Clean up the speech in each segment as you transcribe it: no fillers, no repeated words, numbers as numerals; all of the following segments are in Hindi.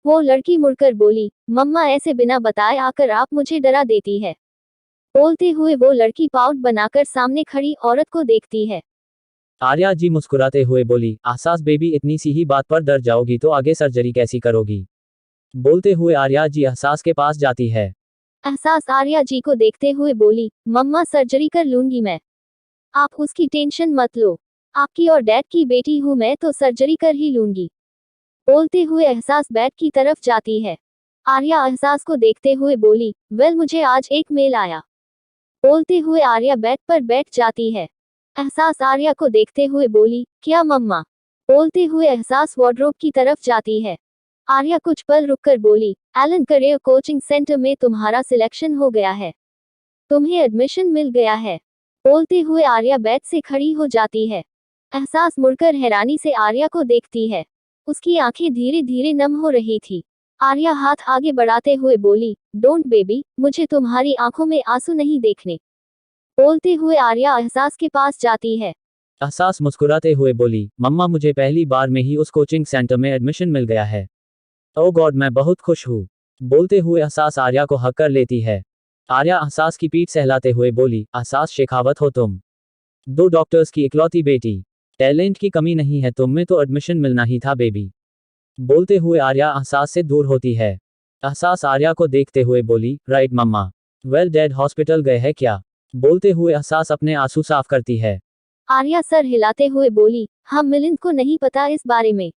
वो लड़की मुड़कर बोली, मम्मा ऐसे बिना बताए आकर आप मुझे डरा देती है। बोलते हुए वो लड़की पाउट बनाकर सामने खड़ी औरत को देखती है। आर्या जी मुस्कुराते हुए बोली, एहसास बेबी इतनी सी ही बात पर डर जाओगी तो आगे सर्जरी कैसी करोगी। बोलते हुए आर्या जी एहसास के पास जाती है। एहसास आर्या जी को देखते हुए बोली, मम्मा सर्जरी कर लूंगी मैं। आप उसकी टेंशन मत लो। आपकी और डैड की बेटी हूं मैं तो सर्जरी कर ही लूंगी। बोलते हुए एहसास बेड की तरफ जाती है। आर्या एहसास को देखते हुए बोली, वेल मुझे आज एक मेल आया। बोलते हुए आर्या बेड पर बैठ जाती है। एहसास आर्या को देखते हुए बोली, क्या मम्मा। बोलते हुए एहसास वार्डरोब की तरफ जाती है। आर्या कुछ पल रुककर बोली, एलन करियर कोचिंग सेंटर में तुम्हारा सिलेक्शन हो गया है। तुम्हें एडमिशन मिल गया है। बोलते हुए आर्या बेड से खड़ी हो जाती है। एहसास मुड़कर हैरानी से आर्या को देखती है। उसकी आंखें धीरे धीरे नम हो रही थी। आर्या हाथ आगे बढ़ाते हुए बोली, डोंट बेबी, मुझे तुम्हारी आंखों में आंसू नहीं देखने। बोलते हुए आर्या एहसास के पास जाती है। एहसास मुस्कुराते हुए बोली, मम्मा मुझे पहली बार में ही उस कोचिंग सेंटर में एडमिशन मिल गया है। ओ गॉड मैं बहुत खुश हूँ। बोलते हुए एहसास आर्या को हक कर लेती है। आर्या एहसास की पीठ सहलाते हुए बोली, एहसास शेखावत हो तुम। दो डॉक्टर्स की इकलौती बेटी। टैलेंट की कमी नहीं है तुम में तो एडमिशन मिलना ही था बेबी। बोलते हुए आर्या एहसास से दूर होती है। एहसास आर्या को देखते हुए बोली, राइट मम्मा। वेल डैड हॉस्पिटल गए हैं क्या। बोलते हुए एहसास अपने आंसू साफ करती है। आर्या सर हिलाते हुए बोली, हाँ मिलिंद को नहीं पता इस बारे में।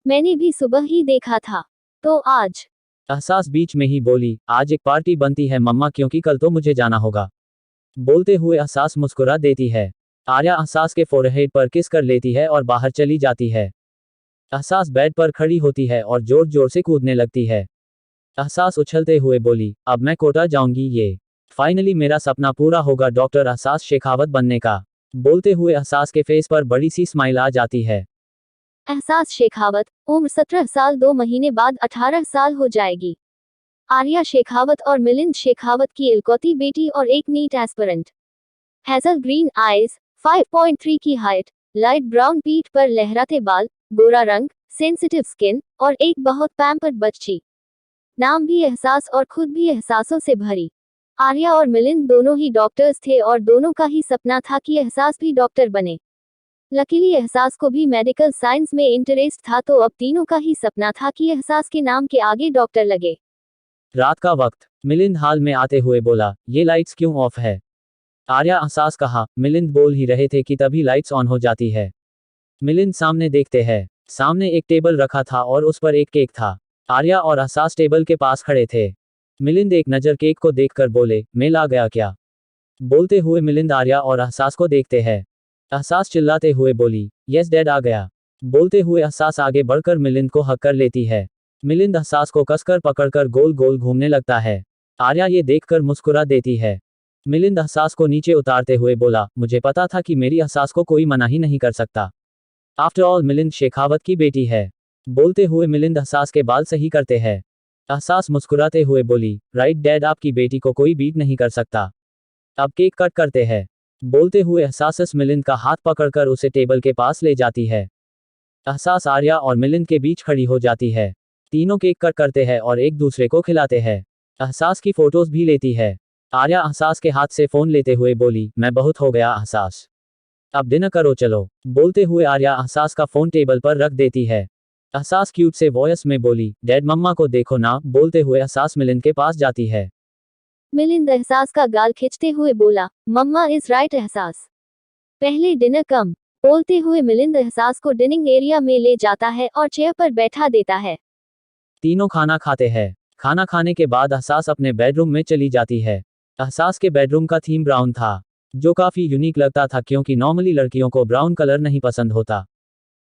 मैंने भी सुबह ही देखा था। तो आज। एहसास बीच में ही बोली, आज एक पार्टी बनती है मम्मा क्योंकि कल तो मुझे जाना होगा। बोलते हुए एहसास मुस्कुरा देती है। आर्या एहसास के फोरहेड पर किस कर लेती है और बाहर चली जाती है। एहसास बेड पर खड़ी होती है और जोर जोर से कूदने लगती है। एहसास उछलते हुए बोली, अब मैं कोटा जाऊंगी ये। फाइनली मेरा सपना पूरा होगा डॉक्टर एहसास शेखावत बनने का। बोलते हुए एहसास के फेस पर बड़ी सी स्माइल आ जाती है। एहसास शेखावत, उम्र 17 साल 2 महीने बाद 18 साल हो जाएगी। आर्या शेखावत और मिलिंद शेखावत की इलकौती बेटी और एक NEET aspirant. Hazel green eyes, 5.3 की हाइट, लाइट ब्राउन पीठ पर लहराते बाल, गोरा रंग, सेंसिटिव स्किन और एक बहुत पैम्पर्ड बच्ची। नाम भी एहसास और खुद भी एहसासों से भरी। आर्या और मिलिंद दोनों ही डॉक्टर्स थे और दोनों का ही सपना था कि एहसास भी डॉक्टर बने। लकीली एहसास को भी मेडिकल साइंस में इंटरेस्ट था तो अब तीनों का ही सपना था कि एहसास के नाम के आगे डॉक्टर लगे। रात का वक्त। मिलिंद हाल में आते हुए बोला, ये लाइट्स क्यों ऑफ है। आर्या एहसास कहा, मिलिंद बोल ही रहे थे कि तभी लाइट्स ऑन हो जाती है। मिलिंद सामने देखते हैं। सामने एक टेबल रखा था और उस पर एक केक था। आर्या और एहसास टेबल के पास खड़े थे। मिलिंद एक नज़र केक को देखकर बोले, मेल आ गया क्या। बोलते हुए मिलिंद आर्या और एहसास को देखते हैं। एहसास चिल्लाते हुए बोली, यस डैड आ गया। बोलते हुए एहसास आगे बढ़कर मिलिंद को हक कर लेती है। मिलिंद एहसास को कसकर पकड़कर गोल गोल घूमने लगता है। आर्या ये देखकर मुस्कुरा देती है। मिलिंद एहसास को नीचे उतारते हुए बोला, मुझे पता था कि मेरी एहसास को कोई मना ही नहीं कर सकता। आफ्टर ऑल मिलिंद शेखावत की बेटी है। बोलते हुए मिलिंद एहसास के बाल सही करते हैं। एहसास मुस्कुराते हुए बोली, राइट डैड आपकी बेटी को कोई बीट नहीं कर सकता। अब केक कट करते हैं। बोलते हुए एहसास मिलिंद का हाथ पकड़कर उसे टेबल के पास ले जाती है। एहसास आर्या और मिलिंद के बीच खड़ी हो जाती है। तीनों केक कट करते हैं और एक दूसरे को खिलाते हैं। एहसास की फोटोज भी लेती है। आर्या एहसास के हाथ से फोन लेते हुए बोली, मैं बहुत हो गया एहसास। अब डिनर करो चलो। बोलते हुए आर्या एहसास का फोन टेबल पर रख देती है। एहसास क्यूट से वॉयस में बोली, डैड मम्मा को देखो ना। बोलते हुए एहसास मिलिंद के पास जाती है। मिलिंद एहसास का गाल खींचते हुए बोला, मम्मा इज राइट एहसास। पहले डिनर कम। बोलते हुए मिलिंद एहसास को डिनिंग एरिया में ले जाता है और चेयर पर बैठा देता है। तीनों खाना खाते हैं। खाना खाने के बाद एहसास अपने बेडरूम में चली जाती है। एहसास के बेडरूम का थीम ब्राउन था, जो काफी यूनिक लगता था क्योंकि नॉर्मली लड़कियों को ब्राउन कलर नहीं पसंद होता।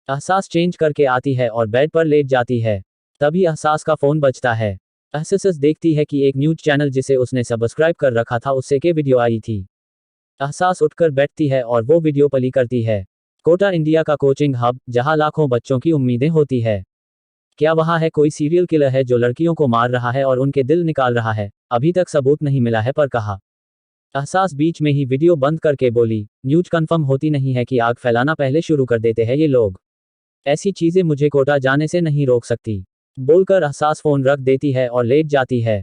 एहसास चेंज करके आती है और बेड पर लेट जाती है। तभी एहसास का फोन बजता है। एहसास देखती है कि एक न्यूज चैनल जिसे उसने सब्सक्राइब कर रखा था उससे के वीडियो आई थी। एहसास उठकर बैठती है और वो वीडियो प्ले करती है। कोटा इंडिया का कोचिंग हब, जहां लाखों बच्चों की उम्मीदें होती है। क्या वहां है कोई सीरियल किलर है जो लड़कियों को मार रहा है और उनके दिल निकाल रहा है। अभी तक सबूत नहीं मिला है पर कहा। एहसास बीच में ही वीडियो बंद करके बोली, न्यूज कंफर्म होती नहीं है कि आग फैलाना पहले शुरू कर देते हैं ये लोग। ऐसी चीजें मुझे कोटा जाने से नहीं रोक सकती। बोलकर एहसास फोन रख देती है और लेट जाती है।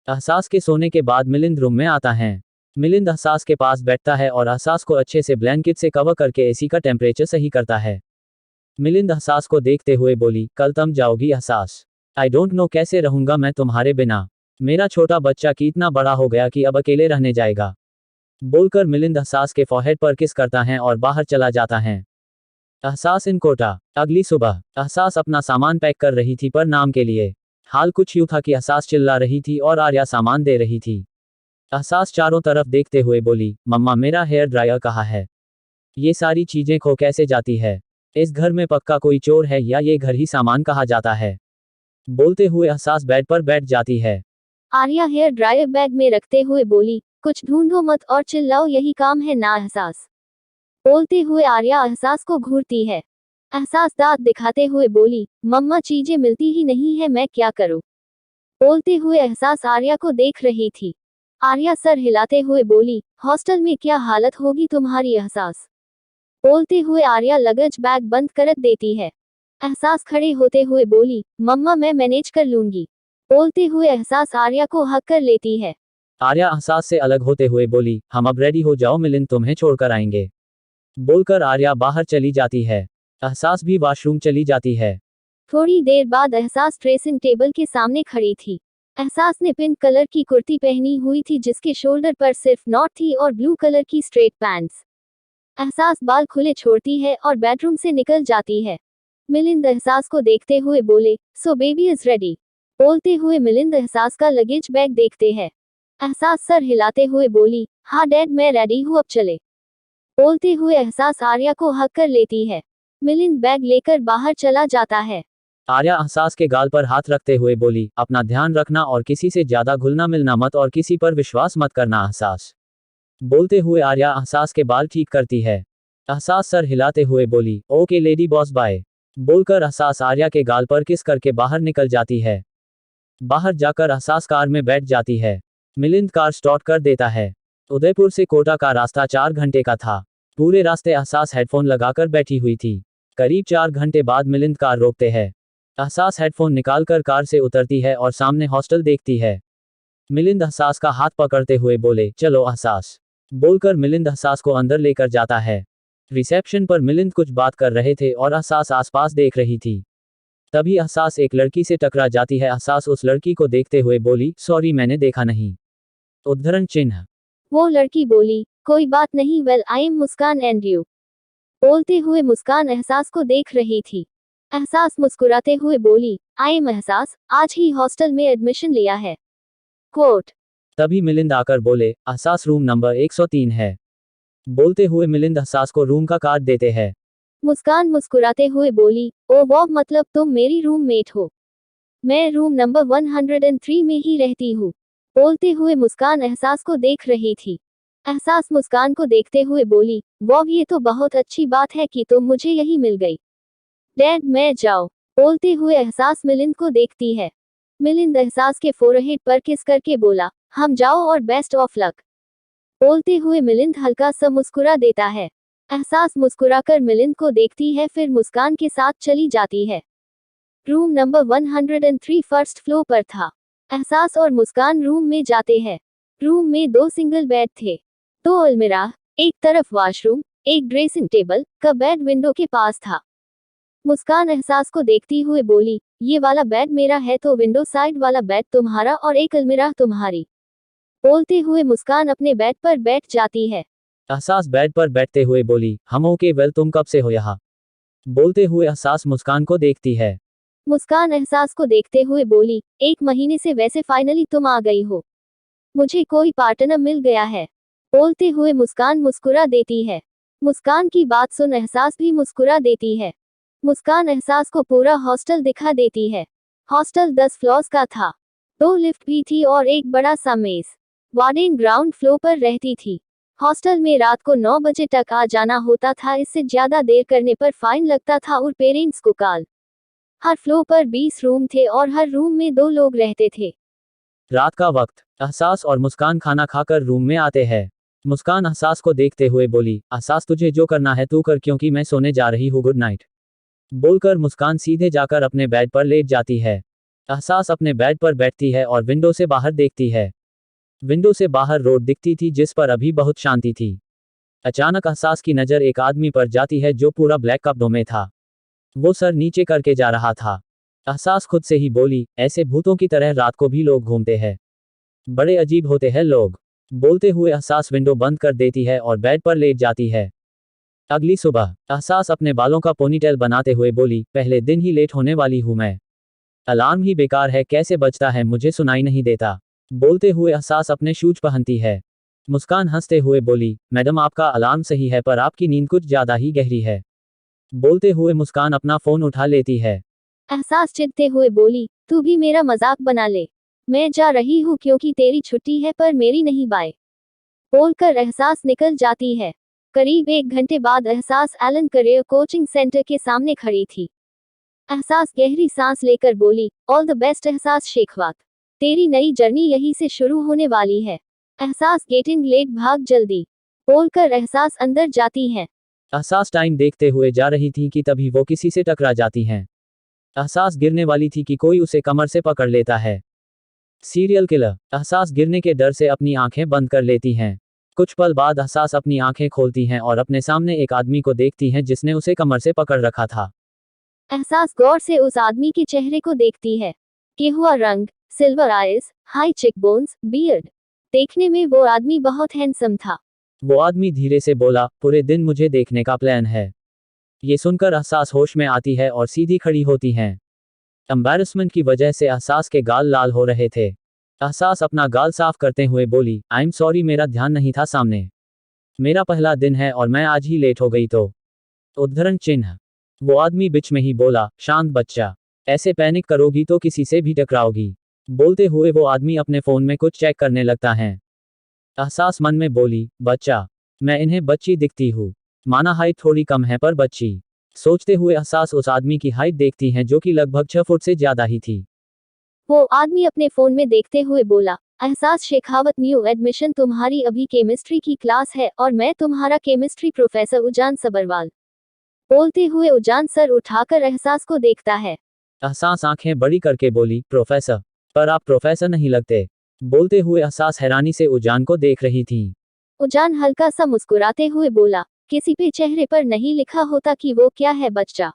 एहसास के सोने के बाद मिलिंद रूम में आता है। मिलिंद एहसास के पास बैठता है और एहसास को अच्छे से ब्लैंकेट से कवर करके एसी का टेम्परेचर सही करता है। मिलिंद एहसास को देखते हुए बोली, कल तुम जाओगी एहसास? आई डोंट नो कैसे रहूंगा मैं तुम्हारे बिना। मेरा छोटा बच्चा कितना बड़ा हो गया कि अब अकेले रहने जाएगा। बोलकर मिलिंद एहसास के फॉरहेड पर किस करता है और बाहर चला जाता है। एहसास इन कोटा। अगली सुबह एहसास अपना सामान पैक कर रही थी पर नाम के लिए। हाल कुछ यूं था कि एहसास चिल्ला रही थी और आर्या सामान दे रही थी। एहसास चारों तरफ देखते हुए बोली, मम्मा मेरा हेयर ड्रायर कहाँ है? ये सारी चीजें खो कैसे जाती है? इस घर में पक्का कोई चोर है या ये घर ही सामान कहा जाता है? बोलते हुए एहसास बेड पर बैठ जाती है। आर्या हेयर ड्रायर बैग में रखते हुए बोली, कुछ ढूंढो मत और चिल्लाओ, यही काम है ना एहसास? बोलते हुए आर्या एहसास को घूरती है। एहसास दांत दिखाते हुए बोली, मम्मा चीजें मिलती ही नहीं है, मैं क्या करूं? बोलते हुए एहसास आर्या को देख रही थी। आर्या सर हिलाते हुए बोली, हॉस्टल में क्या हालत होगी तुम्हारी एहसास? बोलते हुए आर्या लगेज बैग बंद कर देती है। एहसास खड़े होते हुए बोली, मम्मा मैं मैनेज कर लूंगी। बोलते हुए एहसास आर्या को हक कर लेती है। आर्या एहसास से अलग होते हुए बोली, हम अब रेडी हो जाओ, मिलिंद तुम्हें छोड़कर आएंगे। बोलकर आर्या बाहर चली जाती है। एहसास भी वॉशरूम चली जाती है। थोड़ी देर बाद एहसास ड्रेसिंग टेबल के सामने खड़ी थी। एहसास ने पिंक कलर की कुर्ती पहनी हुई थी जिसके शोल्डर पर सिर्फ नॉट थी और ब्लू कलर की स्ट्रेट पैंट्स। एहसास बाल खुले छोड़ती है और बेडरूम से निकल जाती है। मिलिंद एहसास को देखते हुए बोले, सो बेबी इज रेडी? बोलते हुए मिलिंद एहसास का लगेज बैग देखते हैं। एहसास सर हिलाते हुए बोली, हाँ डैड मैं रेडी हूँ, अब चले। बोलते हुए एहसास आर्या को हक कर लेती है। मिलिंद बैग लेकर बाहर चला जाता है। आर्या एहसास के गाल पर हाथ रखते हुए बोली, अपना ध्यान रखना और किसी से ज्यादा घुलना मिलना मत और किसी पर विश्वास मत करना एहसास। बोलते हुए आर्या एहसास के बाल ठीक करती है। एहसास सर हिलाते हुए बोली, ओके लेडी बॉस बाय। बोलकर एहसास आर्या के गाल पर किस करके बाहर निकल जाती है। बाहर जाकर एहसास कार में बैठ जाती है। मिलिंद कार स्टार्ट कर देता है। उदयपुर से कोटा का रास्ता 4 घंटे का था। पूरे रास्ते एहसास हेडफोन लगाकर बैठी हुई थी। करीब 4 घंटे बाद मिलिंद कार रोकते हैं। एहसास हेडफोन निकालकर कार से उतरती है और सामने हॉस्टल देखती है। मिलिंद एहसास का हाथ पकड़ते हुए बोले, चलो एहसास। बोलकर मिलिंद एहसास को अंदर लेकर जाता है। रिसेप्शन पर मिलिंद कुछ बात कर रहे थे और एहसास आसपास देख रही थी। तभी एहसास एक लड़की से टकरा जाती है। एहसास उस लड़की को देखते हुए बोली, सॉरी मैंने देखा नहीं। उद्धरण चिन्ह। वो लड़की बोली, कोई बात नहीं, well I am Muskan and you? बोलते हुए मुस्कान एहसास को देख रही थी। एहसास मुस्कुराते हुए बोली, आई एम एहसास, आज ही हॉस्टल में एडमिशन लिया है। कोट। तभी मिलिंद आकर बोले, एहसास रूम नंबर 103 है। बोलते हुए मिलिंद एहसास को रूम का कार्ड देते हैं। मुस्कान मुस्कुराते हुए बोली, ओ वाह, मतलब तुम मेरी रूममेट हो? मैं रूम नंबर 103 में ही रहती हूँ। बोलते हुए मुस्कान एहसास को देख रही थी। एहसास मुस्कान को देखते हुए बोली, वाह ये तो बहुत अच्छी बात है कि तुम मुझे यही मिल गई। डैड मैं जाओ? बोलते हुए एहसास मिलिंद को देखती है। मिलिंद एहसास के फोरहेड पर किस करके बोला, हम जाओ और बेस्ट ऑफ लक। बोलते हुए मिलिंद हल्का सा मुस्कुरा देता है। एहसास मुस्कुराकर मिलिंद को देखती है, फिर मुस्कान के साथ चली जाती है। रूम नंबर 103 फर्स्ट फ्लोर पर था। एहसास और मुस्कान रूम में जाते हैं। रूम में 2 सिंगल बेड थे, 2 अलमीरा, एक तरफ वॉशरूम, एक ड्रेसिंग टेबल का बेड विंडो के पास था। मुस्कान एहसास को देखती हुए बोली, ये वाला बेड मेरा है तो विंडो साइड वाला बेड तुम्हारा और एक अलमीरा तुम्हारी। बोलते हुए मुस्कान अपने बेड पर बैठ जाती है। एहसास बेड पर बैठते हुए बोली, हम ओके, वेल तुम कब से हो यहाँ? बोलते हुए एहसास मुस्कान को देखती है। मुस्कान एहसास को देखते हुए बोली, 1 महीने से, वैसे फाइनली तुम आ गई हो। मुझे कोई पार्टनर मिल गया है। बोलते हुए मुस्कान मुस्कुरा देती है। मुस्कान की बात सुन एहसास भी मुस्कुरा देती है। मुस्कान एहसास को पूरा हॉस्टल दिखा देती है। हॉस्टल 10 फ्लोर्स का था। 2 लिफ्ट भी थी और एक बड़ा सा मेज। वार्डन ग्राउंड फ्लोर पर रहती थी। हॉस्टल में रात को 9 बजे तक आ जाना होता था, इससे ज्यादा देर करने पर फाइन लगता था और पेरेंट्स को कॉल। हर फ्लोर पर 20 रूम थे और हर रूम में 2 लोग रहते थे। रात का वक्त। एहसास और मुस्कान खाना खाकर रूम में आते हैं। मुस्कान एहसास को देखते हुए बोली, एहसास तुझे जो करना है तू कर, क्योंकि मैं सोने जा रही हूँ, गुड नाइट। बोलकर मुस्कान सीधे जाकर अपने बेड पर लेट जाती है। एहसास अपने बेड पर बैठती है और विंडो से बाहर देखती है। विंडो से बाहर रोड दिखती थी जिस पर अभी बहुत शांति थी। अचानक एहसास की नज़र एक आदमी पर जाती है जो पूरा ब्लैक कपड़ों में था। वो सर नीचे करके जा रहा था। एहसास खुद से ही बोली, ऐसे भूतों की तरह रात को भी लोग घूमते हैं। बड़े अजीब होते हैं लोग। बोलते हुए एहसास विंडो बंद कर देती है और बेड पर लेट जाती है। अगली सुबह एहसास अपने बालों का पोनीटेल बनाते हुए बोली, पहले दिन ही लेट होने वाली हूं मैं। अलार्म ही बेकार है, कैसे बजता है मुझे सुनाई नहीं देता। बोलते हुए एहसास अपने शूज पहनती है। मुस्कान हंसते हुए बोली, मैडम आपका अलार्म सही है पर आपकी नींद कुछ ज्यादा ही गहरी है। बोलते हुए मुस्कान अपना फोन उठा लेती है। एहसास चिढ़ते हुए बोली, तू भी मेरा मजाक बना ले। मैं जा रही हूँ क्योंकि तेरी छुट्टी है पर मेरी नहीं। बाय बोलकर एहसास निकल जाती है। करीब 1 घंटे बाद एहसास एलन करियर कोचिंग सेंटर के सामने खड़ी थी। एहसास गहरी सांस लेकर बोली, ऑल द बेस्ट एहसास शेखावत। तेरी नई जर्नी यहीं से शुरू होने वाली है। एहसास गेटिंग लेट, भाग जल्दी। बोलकर एहसास अंदर जाती है। एहसास टाइम देखते हुए जा रही थी कि तभी वो किसी से टकरा जाती हैं। एहसास गिरने वाली थी कि कोई उसे कमर से पकड़ लेता है। Serial killer. एहसास गिरने के डर से अपनी आंखें बंद कर लेती हैं। कुछ पल बाद एहसास अपनी आंखें खोलती हैं और अपने सामने एक आदमी को देखती हैं जिसने उसे कमर से पकड़ रखा था। एहसास गौर से उस आदमी के चेहरे को देखती है। गेहुआ रंग, सिल्वर आइज, हाई चिकबोन्स, बियर्ड। देखने में वो आदमी बहुत हैंडसम था। वो आदमी धीरे से बोला, पूरे दिन मुझे देखने का प्लान है। ये सुनकर एहसास होश में आती है और सीधी खड़ी होती हैं। एम्बैरसमेंट की वजह से एहसास के गाल लाल हो रहे थे। एहसास अपना गाल साफ करते हुए बोली, आई एम सॉरी मेरा ध्यान नहीं था सामने। मेरा पहला दिन है और मैं आज ही लेट हो गई तो। उद्धरण चिन्ह। वो आदमी बीच में ही बोला, शांत बच्चा। ऐसे पैनिक करोगी तो किसी से भी टकराओगी। बोलते हुए वो आदमी अपने फोन में कुछ चेक करने लगता है। एहसास मन में बोली, बच्चा। मैं इन्हें बच्ची दिखती हूँ। माना हाइट थोड़ी कम है पर बच्ची। सोचते हुए एहसास उस आदमी की हाइट देखती हैं जो कि लगभग 6 फुट से ज्यादा ही थी। वो आदमी अपने फोन में देखते हुए बोला, एहसास शेखावत, न्यू एडमिशन, तुम्हारी अभी केमिस्ट्री की क्लास है और मैं तुम्हारा केमिस्ट्री प्रोफेसर उजान सबरवाल। बोलते हुए उजान सर उठाकर एहसास को देखता है। एहसास आंखें बड़ी करके बोली, प्रोफेसर। पर आप प्रोफेसर नहीं लगते। बोलते हुए एहसास हैरानी से उजान को देख रही थी। उजान हल्का सा मुस्कुराते हुए बोला, किसी पे चेहरे पर नहीं लिखा होता कि वो क्या है बच्चा।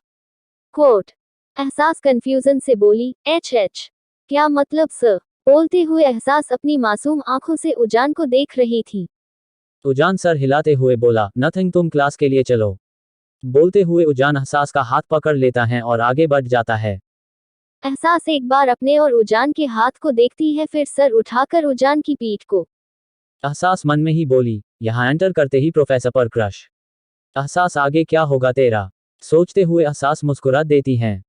कोट। एहसास कंफ्यूजन से बोली, एच क्या मतलब सर। बोलते हुए एहसास अपनी मासूम आंखों से उजान को देख रही थी। उजान सर हिलाते हुए बोला, नथिंग, तुम क्लास के लिए चलो। बोलते हुए उजान एहसास का हाथ पकड़ लेता है और आगे बढ़ जाता है। एहसास एक बार अपने और उजान के हाथ को देखती है, फिर सर उठाकर उजान की पीठ को। एहसास मन में ही बोली, यहाँ एंटर करते ही प्रोफेसर पर क्रश। एहसास आगे क्या होगा तेरा। सोचते हुए एहसास मुस्कुरा देती हैं।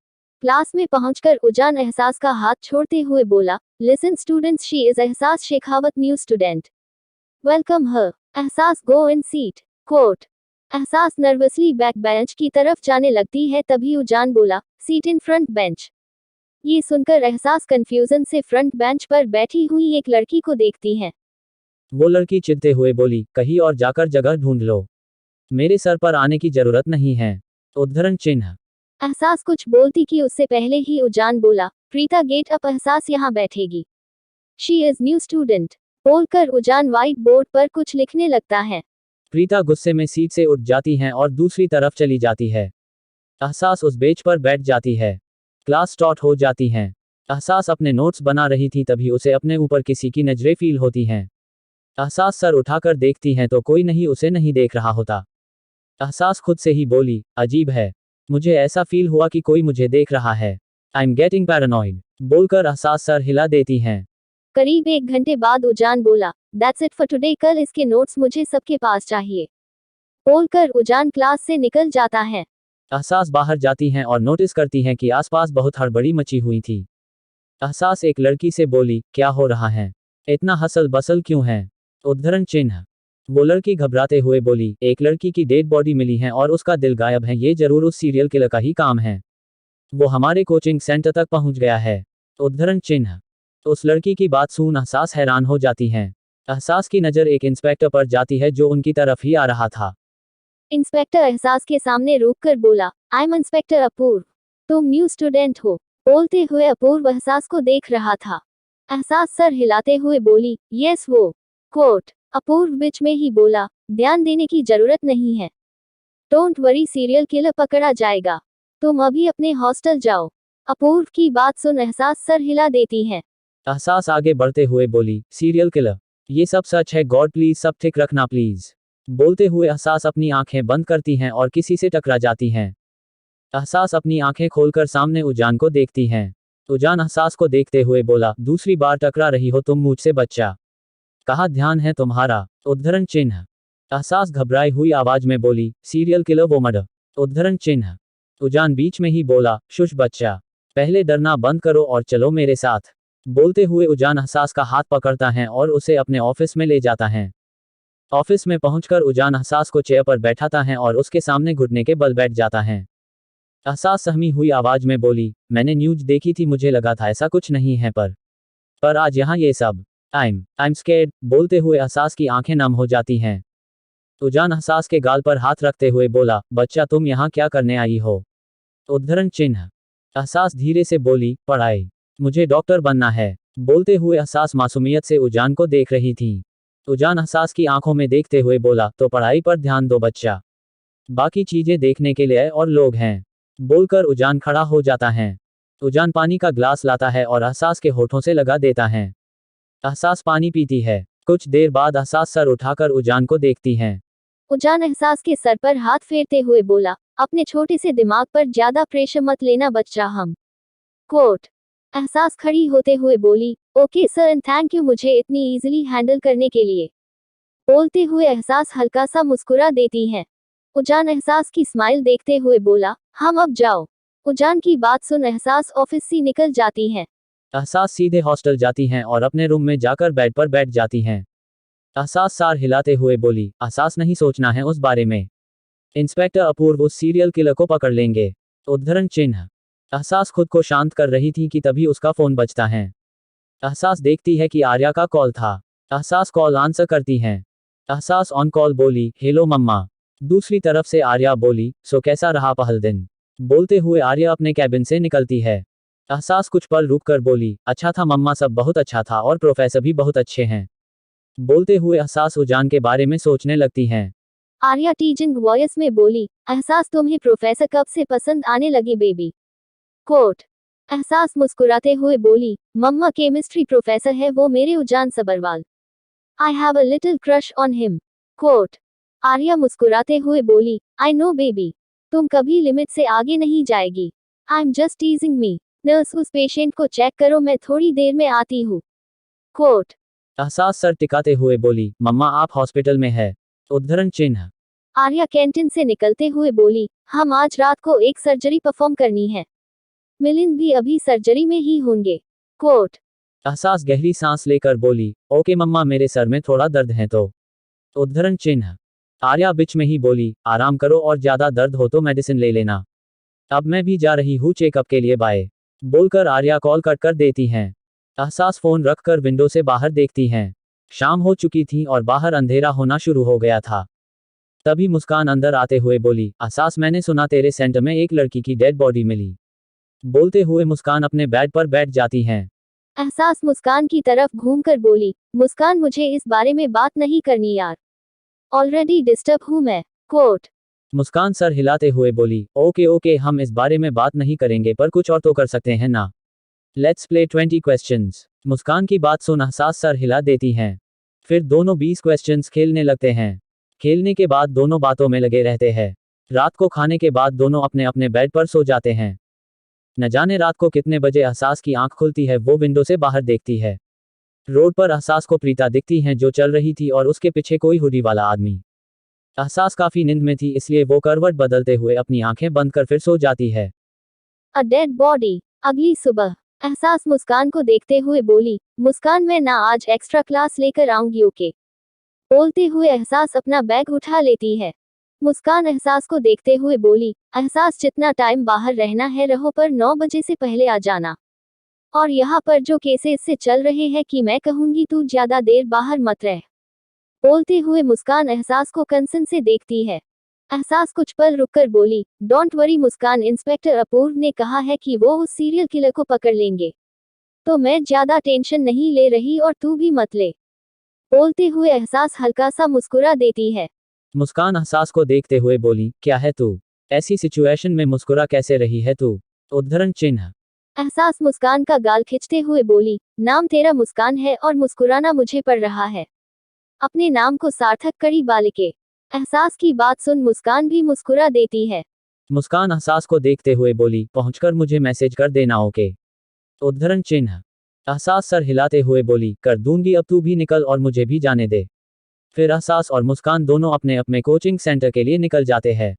क्लास में पहुंचकर उजान एहसास का हाथ छोड़ते हुए बोला, लिसन स्टूडेंट्स, शी इज एहसास शेखावत, न्यू स्टूडेंट। वेलकम हर। एहसास गो इन सीट। कोट। एहसास नर्वसली बैक बेंच की तरफ जाने लगती है, तभी उजान बोला, सीट इन फ्रंट बेंच। ये सुनकर एहसास कंफ्यूजन से फ्रंट बेंच पर बैठी हुई एक लड़की को देखती है। वो लड़की चिढ़ते हुए बोली, कहीं और जाकर जगह ढूंढ लो। मेरे सर पर आने की जरूरत नहीं है। उद्धरण चिन्ह। एहसास कुछ बोलती कि उससे पहले ही उजान बोला, प्रीता गेट अप, एहसास यहाँ बैठेगी। She is new student. बोलकर उजान व्हाइट बोर्ड पर कुछ लिखने लगता है। प्रीता गुस्से में सीट से उठ जाती हैं और दूसरी तरफ चली जाती है। एहसास उस बेंच पर बैठ जाती है। क्लास स्टार्ट हो जाती हैं। एहसास अपने नोट्स बना रही थी तभी उसे अपने ऊपर किसी की नजरें फील होती हैं। एहसास सर उठाकर देखती हैं तो कोई नहीं उसे नहीं देख रहा होता। एहसास खुद से ही बोली, अजीब है। मुझे ऐसा फील हुआ कि कोई मुझे देख रहा है। I am getting paranoid. बोलकर एहसास सर हिला देती हैं। करीब 1 घंटे बाद उजान बोला, दैट्स इट फॉर टुडे, कल इसके नोट्स मुझे सबके पास चाहिए। बोलकर उजान क्लास से निकल जाता है। एहसास बाहर जाती हैं और नोटिस करती हैं कि आसपास बहुत हड़बड़ी मची हुई थी। एहसास एक लड़की से बोली, क्या हो रहा है, इतना हसल बसल क्यों है। उद्धरण चिन्ह। वो लड़की घबराते हुए बोली, एक लड़की की डेड बॉडी मिली है और उसका दिल गायब है, ये जरूर उस सीरियल किलर का ही काम है। वो हमारे कोचिंग सेंटर तक पहुंच गया है। उद्धरण चिन्ह। उस लड़की की बात सुन एहसास हैरान हो जाती हैं। एहसास की नज़र एक इंस्पेक्टर पर जाती है जो उनकी तरफ ही आ रहा था। इंस्पेक्टर एहसास के सामने रुककर बोला, आई एम इंस्पेक्टर अपूर्व। तुम न्यू स्टूडेंट हो। बोलते हुए अपूर्व एहसास को देख रहा था। एहसास सर हिलाते हुए बोली, यस वो। कोट। अपूर्व बीच में ही बोला, ध्यान देने की जरूरत नहीं है। डोंट वरी, सीरियल किलर पकड़ा जाएगा। तुम अभी अपने हॉस्टल जाओ। अपूर्व की बात सुन एहसास सर हिला देती है। एहसास आगे बढ़ते हुए बोली, सीरियल किलर? ये सब सच है, गॉड प्लीज सब ठीक रखना प्लीज। बोलते हुए एहसास अपनी आंखें बंद करती हैं और किसी से टकरा जाती हैं। एहसास अपनी आंखें खोलकर सामने उजान को देखती हैं। उजान एहसास को देखते हुए बोला, दूसरी बार टकरा रही हो तुम मुझसे बच्चा? कहाँ ध्यान है तुम्हारा? उद्धरण चिन्ह। एहसास घबराई हुई आवाज में बोली, सीरियल किलर वो मर्डर। उद्धरण चिन्ह। उजान बीच में ही बोला, शुश बच्चा, पहले डरना बंद करो और चलो मेरे साथ। बोलते हुए उजान एहसास का हाथ पकड़ता है और उसे अपने ऑफिस में ले जाता है। ऑफिस में पहुंचकर उजान एहसास को चेयर पर बैठाता है और उसके सामने घुटने के बल बैठ जाता है। एहसास सहमी हुई आवाज में बोली, मैंने न्यूज देखी थी, मुझे लगा था ऐसा कुछ नहीं है पर आज यहाँ ये सब। I'm scared। बोलते हुए एहसास की आंखें नम हो जाती हैं। उजान एहसास के गाल पर हाथ रखते हुए बोला, बच्चा तुम यहाँ क्या करने आई हो? उद्धरण चिन्ह। एहसास धीरे से बोली, पढ़ाई। मुझे डॉक्टर बनना है। बोलते हुए एहसास मासूमियत से उजान को देख रही थी। उजान एहसास की आंखों में देखते हुए बोला, तो पढ़ाई पर ध्यान दो बच्चा, बाकी चीजें देखने के लिए और लोग हैं। बोलकर उजान खड़ा हो जाता है। उजान पानी का ग्लास लाता है और एहसास के होठों से लगा देता है। एहसास पानी पीती है। कुछ देर बाद एहसास सर उठाकर उजान को देखती हैं। उजान एहसास के सर पर हाथ फेरते हुए बोला, अपने छोटे से दिमाग पर ज्यादा प्रेशर मत लेना बच्चा। हम। कोट। एहसास खड़ी होते हुए बोली, okay sir and thank you मुझे इतनी इजीली हैंडल करने के लिए। बोलते हुए एहसास हल्का सा मुस्कुरा देती है। उजान एहसास की स्माइल देखते हुए बोला, हम अब जाओ। उजान की बात सुन एहसास ऑफिस से निकल जाती है। एहसास सीधे हॉस्टल जाती हैं और अपने रूम में जाकर बेड पर बैठ जाती हैं। एहसास सार हिलाते हुए बोली, एहसास नहीं सोचना है उस बारे में। इंस्पेक्टर अपूर्व उस सीरियल किलर को पकड़ लेंगे। उद्धरण चिन्ह। एहसास खुद को शांत कर रही थी कि तभी उसका फोन बजता है। एहसास देखती है कि आर्या का कॉल था। एहसास कॉल आंसर करती हैं। एहसास ऑन कॉल बोली, हेलो मम्मा। दूसरी तरफ से आर्या बोली, सो कैसा रहा पहल दिन? बोलते हुए आर्या अपने कैबिन से निकलती है। एहसास कुछ पल रुककर बोली, अच्छा था मम्मा, सब बहुत अच्छा था और प्रोफेसर भी बहुत अच्छे हैं। बोलते हुए एहसास उजान के बारे में सोचने लगती हैं। आर्या टीजिंग वॉइस में बोली, एहसास तुम्हें प्रोफेसर कब से पसंद आने लगी बेबी? कोट। एहसास मुस्कुराते हुए बोली, मम्मा केमिस्ट्री प्रोफेसर है वो मेरे Ujaan Sabharwal. I have a little crush on him. Quote. Arya मुस्कुराते हुए बोली, आई नो बेबी, तुम कभी लिमिट से आगे नहीं जाएगी। I am just टीजिंग me. Nurse उस पेशेंट को चेक करो, मैं थोड़ी देर में आती हूँ। कोट। एहसास सर टिकाते हुए बोली, मम्मा आप हॉस्पिटल में है? उद्धरण चिन्ह। आर्या कैंटीन से निकलते हुए बोली, हम आज रात को एक सर्जरी परफॉर्म करनी है। मिलिंद भी अभी सर्जरी में ही होंगे। कोट। एहसास गहरी सांस लेकर बोली, ओके मम्मा मेरे सर में थोड़ा दर्द है तो। उद्धरण चिन्ह। आर्या बीच में ही बोली, आराम करो और ज्यादा दर्द हो तो मेडिसिन ले लेना। अब मैं भी जा रही हूँ चेकअप के लिए, बाय। बोलकर आर्या कॉल कट कर देती हैं। एहसास फोन रखकर विंडो से बाहर देखती हैं। शाम हो चुकी थी और बाहर अंधेरा होना शुरू हो गया था। तभी मुस्कान अंदर आते हुए बोली, एहसास मैंने सुना तेरे सेंटर में एक लड़की की डेड बॉडी मिली। बोलते हुए मुस्कान अपने बेड पर बैठ जाती हैं। एहसास मुस्कान की तरफ घूमकर बोली, मुस्कान मुझे इस बारे में बात नहीं करनी यार, ऑलरेडी डिस्टर्ब हूँ मैं। कोट। मुस्कान सर हिलाते हुए बोली, ओके ओके हम इस बारे में बात नहीं करेंगे पर कुछ और तो कर सकते हैं ना। Let's play 20 questions. मुस्कान की बात सुन एहसास सर हिला देती हैं। फिर दोनों 20 क्वेश्चंस खेलने लगते हैं। खेलने के बाद दोनों बातों में लगे रहते हैं। रात को खाने के बाद दोनों अपने अपने बेड पर सो जाते हैं। न जाने रात को कितने बजे एहसास की आंख खुलती है, वो विंडो से बाहर देखती है। रोड पर एहसास को प्रीता दिखती हैं जो चल रही थी और उसके पीछे कोई हुडी वाला आदमी। एहसास काफी नींद में थी इसलिए वो करवट बदलते हुए अपनी आंखें बंद कर फिर सो जाती है। A dead body. अगली सुबह एहसास मुस्कान को देखते हुए बोली, मुस्कान मैं ना आज एक्स्ट्रा क्लास लेकर आऊंगी ओके। बोलते हुए एहसास अपना बैग उठा लेती है। मुस्कान एहसास को देखते हुए बोली, एहसास जितना टाइम बाहर रहना है रहो पर 9 बजे से पहले आ जाना। और यहाँ पर जो केसेस से चल रहे हैं कि मैं कहूंगी तू ज्यादा देर बाहर मत रह। बोलते हुए मुस्कान एहसास को कंसर्न से देखती है। एहसास कुछ पल रुककर बोली, डोंट वरी मुस्कान, इंस्पेक्टर अपूर्व ने कहा है कि वो उस सीरियल किलर को पकड़ लेंगे, तो मैं ज्यादा टेंशन नहीं ले रही और तू भी मत ले। बोलते हुए एहसास हल्का सा मुस्कुरा देती है। मुस्कान एहसास को देखते हुए बोली, क्या है तू? ऐसी सिचुएशन में मुस्कुरा कैसे रही है तू? उद्धरण चिन्ह। एहसास मुस्कान का गाल खींचते हुए बोली, नाम तेरा मुस्कान है और मुस्कुराना मुझे पड़ रहा है। अपने नाम को सार्थक करी बालिके। एहसास की बात सुन मुस्कान भी मुस्कुरा देती है। मुस्कान एहसास को देखते हुए बोली, पहुंचकर मुझे मैसेज कर देना, ओके? उद्धरण चिन्ह। एहसास सर हिलाते हुए बोली, कर दूंगी, अब तू भी निकल और मुझे भी जाने दे। फिर एहसास और मुस्कान दोनों अपने अपने कोचिंग सेंटर के लिए निकल जाते हैं।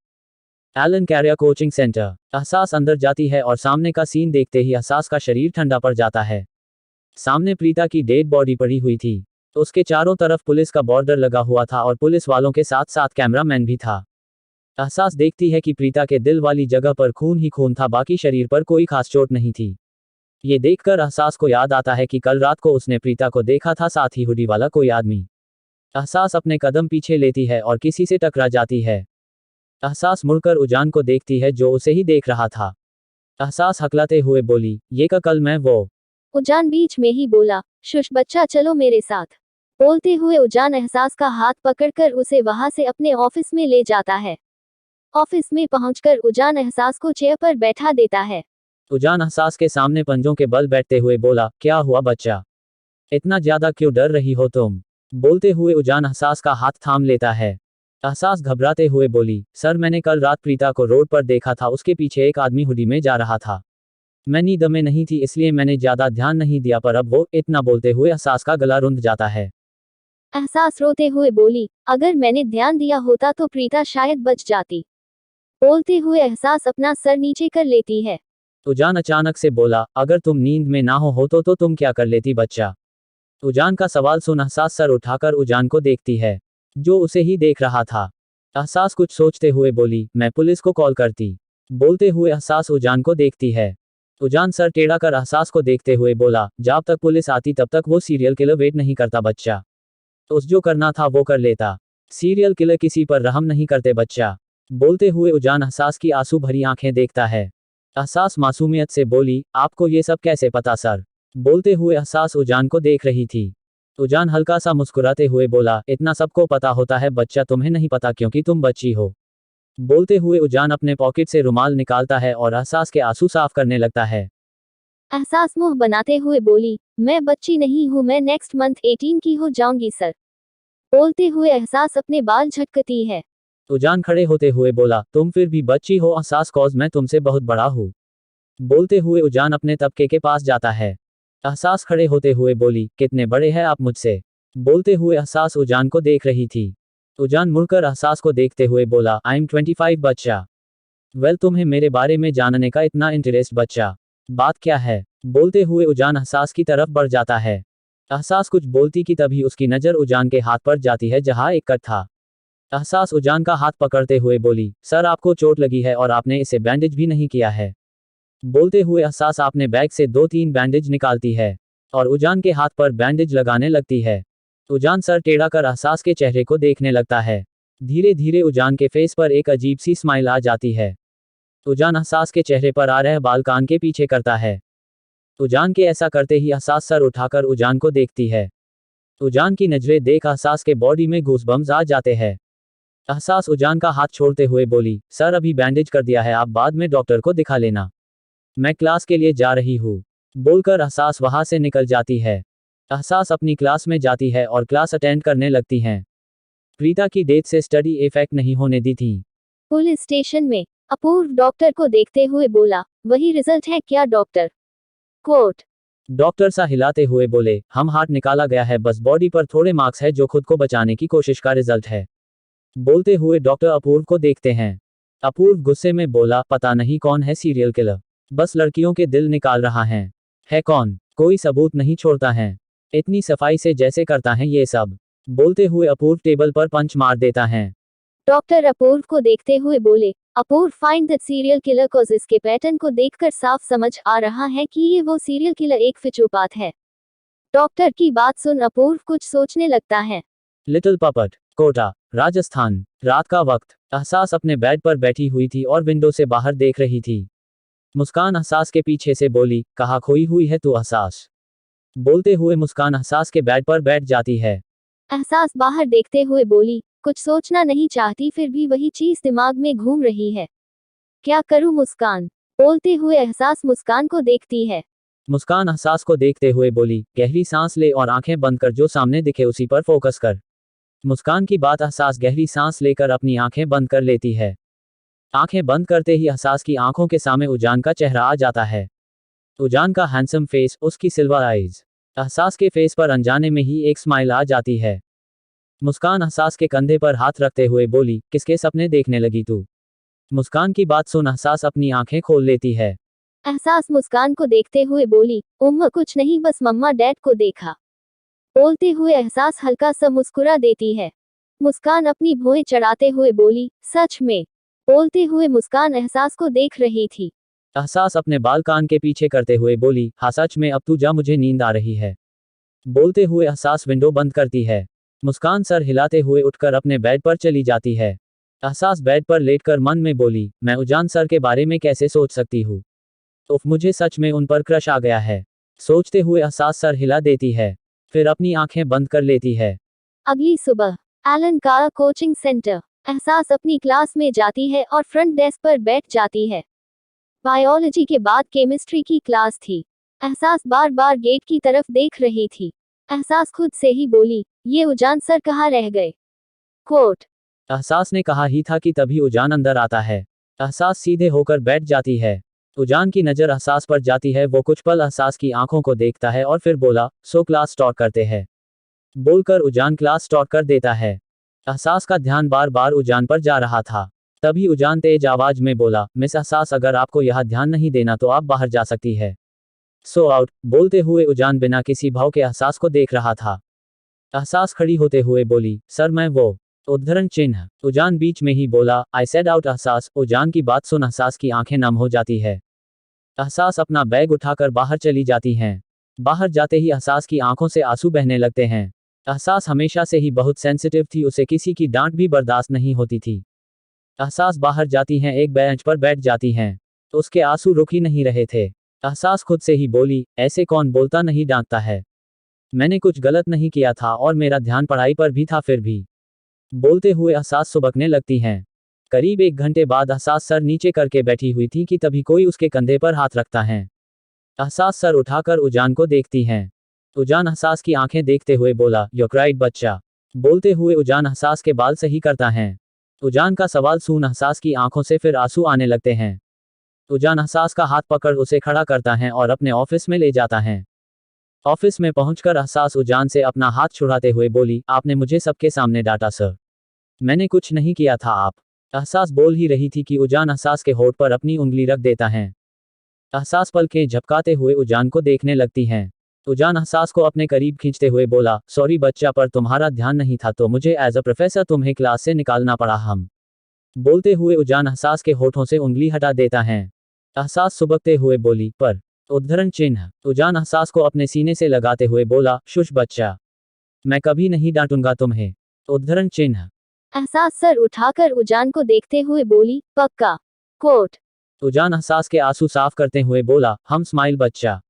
Allen career coaching centre. Ehsaas अंदर जाती है और सामने का सीन देखते ही एहसास का शरीर ठंडा पड़ जाता है। सामने प्रीता की डेड बॉडी पड़ी हुई थी। तो उसके चारों तरफ पुलिस का बॉर्डर लगा हुआ था और पुलिस वालों के साथ साथ कैमरामैन भी था। एहसास देखती है कि प्रीता के दिल वाली जगह पर खून ही खून था, बाकी शरीर पर कोई खास चोट नहीं थी। ये देखकर एहसास को याद आता है कि कल रात को उसने प्रीता को देखा था, साथ ही हुडी वाला कोई आदमी। एहसास अपने कदम पीछे लेती है और किसी से टकरा जाती है। एहसास मुड़कर उजान को देखती है जो उसे ही देख रहा था। एहसास हकलाते हुए बोली, ये का कल मैं वो। उजान बीच में ही बोला, शुश बच्चा, चलो मेरे साथ। बोलते हुए उजान एहसास का हाथ पकड़कर उसे वहां से अपने ऑफिस में ले जाता है। ऑफिस में पहुंचकर उजान एहसास को चेयर पर बैठा देता है। उजान एहसास के सामने पंजों के बल बैठते हुए बोला, क्या हुआ बच्चा? इतना ज्यादा क्यों डर रही हो तुम? बोलते हुए उजान एहसास का हाथ थाम लेता है। एहसास घबराते हुए बोली, सर मैंने कल रात प्रीता को रोड पर देखा था, उसके पीछे एक आदमी हुडी में जा रहा था। मैं नींद में नहीं थी इसलिए मैंने ज्यादा ध्यान नहीं दिया, पर अब वो। इतना बोलते हुए एहसास का गला रुंध जाता है। एहसास रोते हुए बोली, अगर मैंने ध्यान दिया होता तो प्रीता शायद बच जाती। बोलते हुए एहसास अपना सर नीचे कर लेती है। उजान अचानक से बोला, अगर तुम नींद में ना हो तो तुम क्या कर लेती बच्चा? उजान का सवाल सुन एहसास सर उठाकर उजान को देखती है, जो उसे ही देख रहा था। एहसास कुछ सोचते हुए बोली, मैं पुलिस को कॉल करती। बोलते हुए एहसास उजान को देखती है। उजान सर टेढ़ा कर एहसास को देखते हुए बोला, जब तक पुलिस आती तब तक वो सीरियल किलर वेट नहीं करता बच्चा। तो उस जो करना था वो कर लेता। सीरियल किलर किसी पर रहम नहीं करते बच्चा। बोलते हुए उजान एहसास की आंसू भरी आंखें देखता है। एहसास मासूमियत से बोली, आपको ये सब कैसे पता सर? बोलते हुए एहसास उजान को देख रही थी। उजान हल्का सा मुस्कुराते हुए बोला, इतना सबको पता होता है बच्चा, तुम्हें नहीं पता क्योंकि तुम बच्ची हो। बोलते हुए उजान अपने पॉकेट से रुमाल निकालता है और एहसास के आंसू साफ करने लगता है। एहसास मुंह बनाते हुए बोली, मैं बच्ची नहीं हूँ, मैं नेक्स्ट मंथ 18 की हो जाऊंगी सर। बोलते हुए एहसास अपने बाल झटकती है। उजान खड़े होते हुए बोला, तुम फिर भी बच्ची हो एहसास, कॉज मैं तुमसे बहुत बड़ा हूँ। बोलते हुए उजान अपने तबके के पास जाता है। एहसास खड़े होते हुए बोली, कितने बड़े हैं आप मुझसे? बोलते हुए एहसास उजान को देख रही थी। उजान मुड़कर एहसास को देखते हुए बोला, आई एम 25 बच्चा। वेल तुम्हें मेरे बारे में जानने का इतना इंटरेस्ट बच्चा, बात क्या है? बोलते हुए उजान एहसास की तरफ बढ़ जाता है। एहसास कुछ बोलती कि तभी उसकी नज़र उजान के हाथ पर जाती है जहां एक कट था। एहसास उजान का हाथ पकड़ते हुए बोली, सर आपको चोट लगी है और आपने इसे बैंडेज भी नहीं किया है। बोलते हुए एहसास अपने बैग से 2-3 बैंडेज निकालती है और उजान के हाथ पर बैंडेज लगाने लगती है। उजान सर टेढ़ा कर एहसास के चेहरे को देखने लगता है। धीरे धीरे उजान के फेस पर एक अजीब सी स्माइल आ जाती है। उजान एहसास के चेहरे पर आ रहे बाल कान के पीछे करता है। उजान के ऐसा करते ही एहसास सर उठाकर उजान को देखती है। उजान की नजरें देख एहसास के बॉडी में गूज़बम्स आ जाते हैं। एहसास उजान का हाथ छोड़ते हुए बोली, सर अभी बैंडेज कर दिया है, आप बाद में डॉक्टर को दिखा लेना। मैं क्लास के लिए जा रही हूँ। बोलकर एहसास वहां से निकल जाती है। एहसास अपनी क्लास में जाती है और क्लास अटेंड करने लगती हैं। प्रीता की डेथ से स्टडी इफेक्ट नहीं होने दी थी। पुलिस स्टेशन में अपूर्व डॉक्टर को देखते हुए बोला, वही रिजल्ट है क्या डॉक्टर? कोट। डॉक्टर सा हिलाते हुए बोले, हम हार्ट निकाला गया है, बस बॉडी पर थोड़े मार्क्स है जो खुद को बचाने की कोशिश का रिजल्ट है। बोलते हुए डॉक्टर अपूर्व को देखते हैं। अपूर्व गुस्से में बोला, पता नहीं कौन है सीरियल किलर, बस लड़कियों के दिल निकाल रहा है कौन? कोई सबूत नहीं छोड़ता है, इतनी सफाई से जैसे करता है ये सब। बोलते हुए अपूर्व टेबल पर पंच मार देता है। डॉक्टर अपूर्व को देखते हुए बोले, Apurva find that serial killer cause इसके पैटर्न को देखकर साफ समझ आ रहा है कि ये वो सीरियल किलर एक फिचोपात है। डॉक्टर की बात सुन अपूर्व कुछ सोचने लगता है। Little puppet, Kota, Rajasthan. रात का वक्त। एहसास अपने बेड पर बैठी हुई थी और विंडो से बाहर देख रही थी। मुस्कान एहसास के पीछे से बोली, कहाँ खोई हुई है तू एहसास। बोलते हुए मुस्कान एहसास के बेड पर बैठ जाती है। एहसास बाहर देखते हुए बोली, कुछ सोचना नहीं चाहती फिर भी वही चीज दिमाग में घूम रही है। क्या करूं मुस्कान? बोलते हुए एहसास मुस्कान को देखती है। मुस्कान एहसास को देखते हुए बोली, गहरी सांस ले और आंखें बंद कर, जो सामने दिखे उसी पर फोकस कर। मुस्कान की बात एहसास गहरी सांस लेकर अपनी आंखें बंद कर लेती है। आंखें बंद करते ही एहसास की आंखों के सामने उजान का चेहरा आ जाता है। उजान का हैंडसम फेस, उसकी सिल्वर आइज। एहसास के फेस पर अनजाने में ही एक स्माइल आ जाती है। मुस्कान एहसास के कंधे पर हाथ रखते हुए बोली, किसके सपने देखने लगी तू? मुस्कान की बात सुन एहसास अपनी आंखें खोल लेती है। एहसास मुस्कान को देखते हुए बोली, कुछ नहीं, बस मम्मा डैड को देखा। बोलते हुए एहसास हल्का सा मुस्कुरा देती है। मुस्कान अपनी भौहें चढ़ाते हुए बोली, सच में? बोलते हुए मुस्कान एहसास को देख रही थी। एहसास अपने बाल कान के पीछे करते हुए बोली, हाँ सच में, अब तू जा, मुझे नींद आ रही है। बोलते हुए एहसास विंडो बंद करती है। मुस्कान सर हिलाते हुए उठकर अपने बेड पर चली जाती है। एहसास बेड पर लेटकर मन में बोली, मैं उजान सर के बारे में कैसे सोच सकती हूँ। उफ, मुझे सच में उन पर क्रश आ गया है। सोचते हुए एहसास सर हिला देती है, फिर अपनी आंखें बंद कर लेती है। अगली सुबह एलन का कोचिंग सेंटर। एहसास अपनी क्लास में जाती है और फ्रंट डेस्क पर बैठ जाती है। बायोलॉजी के बाद केमिस्ट्री की क्लास थी। एहसास बार बार गेट की तरफ देख रही थी। एहसास खुद से ही बोली, ये उजान सर कहाँ रह गए। कोट। एहसास ने कहा ही था कि तभी उजान अंदर आता है। एहसास सीधे होकर बैठ जाती है। उजान की नज़र एहसास पर जाती है। वो कुछ पल एहसास की आंखों को देखता है और फिर बोला, सो क्लास स्टार्ट करते हैं। बोलकर उजान क्लास स्टार्ट कर देता है। एहसास का ध्यान बार बार उजान पर जा रहा था। तभी उजान तेज आवाज में बोला, मिस एहसास, अगर आपको यह ध्यान नहीं देना तो आप बाहर जा सकती है। So out. बोलते हुए उजान बिना किसी भाव के एहसास को देख रहा था। एहसास खड़ी होते हुए बोली, सर मैं वो। उद्धरण चिन्ह। उजान बीच में ही बोला, आई सेड आउट एहसास। उजान की बात सुन एहसास की आंखें नम हो जाती है। एहसास अपना बैग उठाकर बाहर चली जाती हैं। बाहर जाते ही एहसास की आंखों से आंसू बहने लगते हैं। एहसास हमेशा से ही बहुत सेंसिटिव थी, उसे किसी की डांट भी बर्दाश्त नहीं होती थी। एहसास बाहर जाती हैं, एक बेंच पर बैठ जाती हैं, तो उसके आंसू रुक ही नहीं रहे थे। एहसास खुद से ही बोली, ऐसे कौन बोलता नहीं डांटता है। मैंने कुछ गलत नहीं किया था और मेरा ध्यान पढ़ाई पर भी था फिर भी। बोलते हुए एहसास सुबकने लगती हैं। करीब 1 घंटे बाद एहसास सर नीचे करके बैठी हुई थी कि तभी कोई उसके कंधे पर हाथ रखता है। एहसास सर उठाकर उजान को देखती हैं। उजान एहसास की आंखें देखते हुए बोला, यू क्राइड बच्चा। बोलते हुए उजान एहसास के बाल सही करता है। उजान का सवाल सुन एहसास की आंखों से फिर आंसू आने लगते हैं। उजान एहसास का हाथ पकड़ उसे खड़ा करता है और अपने ऑफिस में ले जाता है। ऑफिस में पहुंचकर एहसास उजान से अपना हाथ छुड़ाते हुए बोली, आपने मुझे सबके सामने डांटा सर। मैंने कुछ नहीं किया था आप। एहसास बोल ही रही थी कि उजान एहसास के होठ पर अपनी उंगली रख देता है। एहसास पलकें झपकाते हुए उजान को देखने लगती हैं। उजान एहसास को अपने करीब खींचते हुए बोला, सॉरी बच्चा, पर तुम्हारा ध्यान नहीं था तो मुझे एज अ प्रोफेसर तुम्हें क्लास से निकालना पड़ा हम। बोलते हुए उजान एहसास के होठों से उंगली हटा देता है। एहसास सुबकते हुए बोली, पर। उद्धरण चिन्ह। उजान एहसास को अपने सीने से लगाते हुए बोला, शुश बच्चा, मैं कभी नहीं डांटूंगा तुम्हें। उद्धरण चिन्ह। एहसास सर उठाकर उजान को देखते हुए बोली, पक्का। कोट। उजान एहसास के आंसू साफ करते हुए बोला, हम स्माइल बच्चा।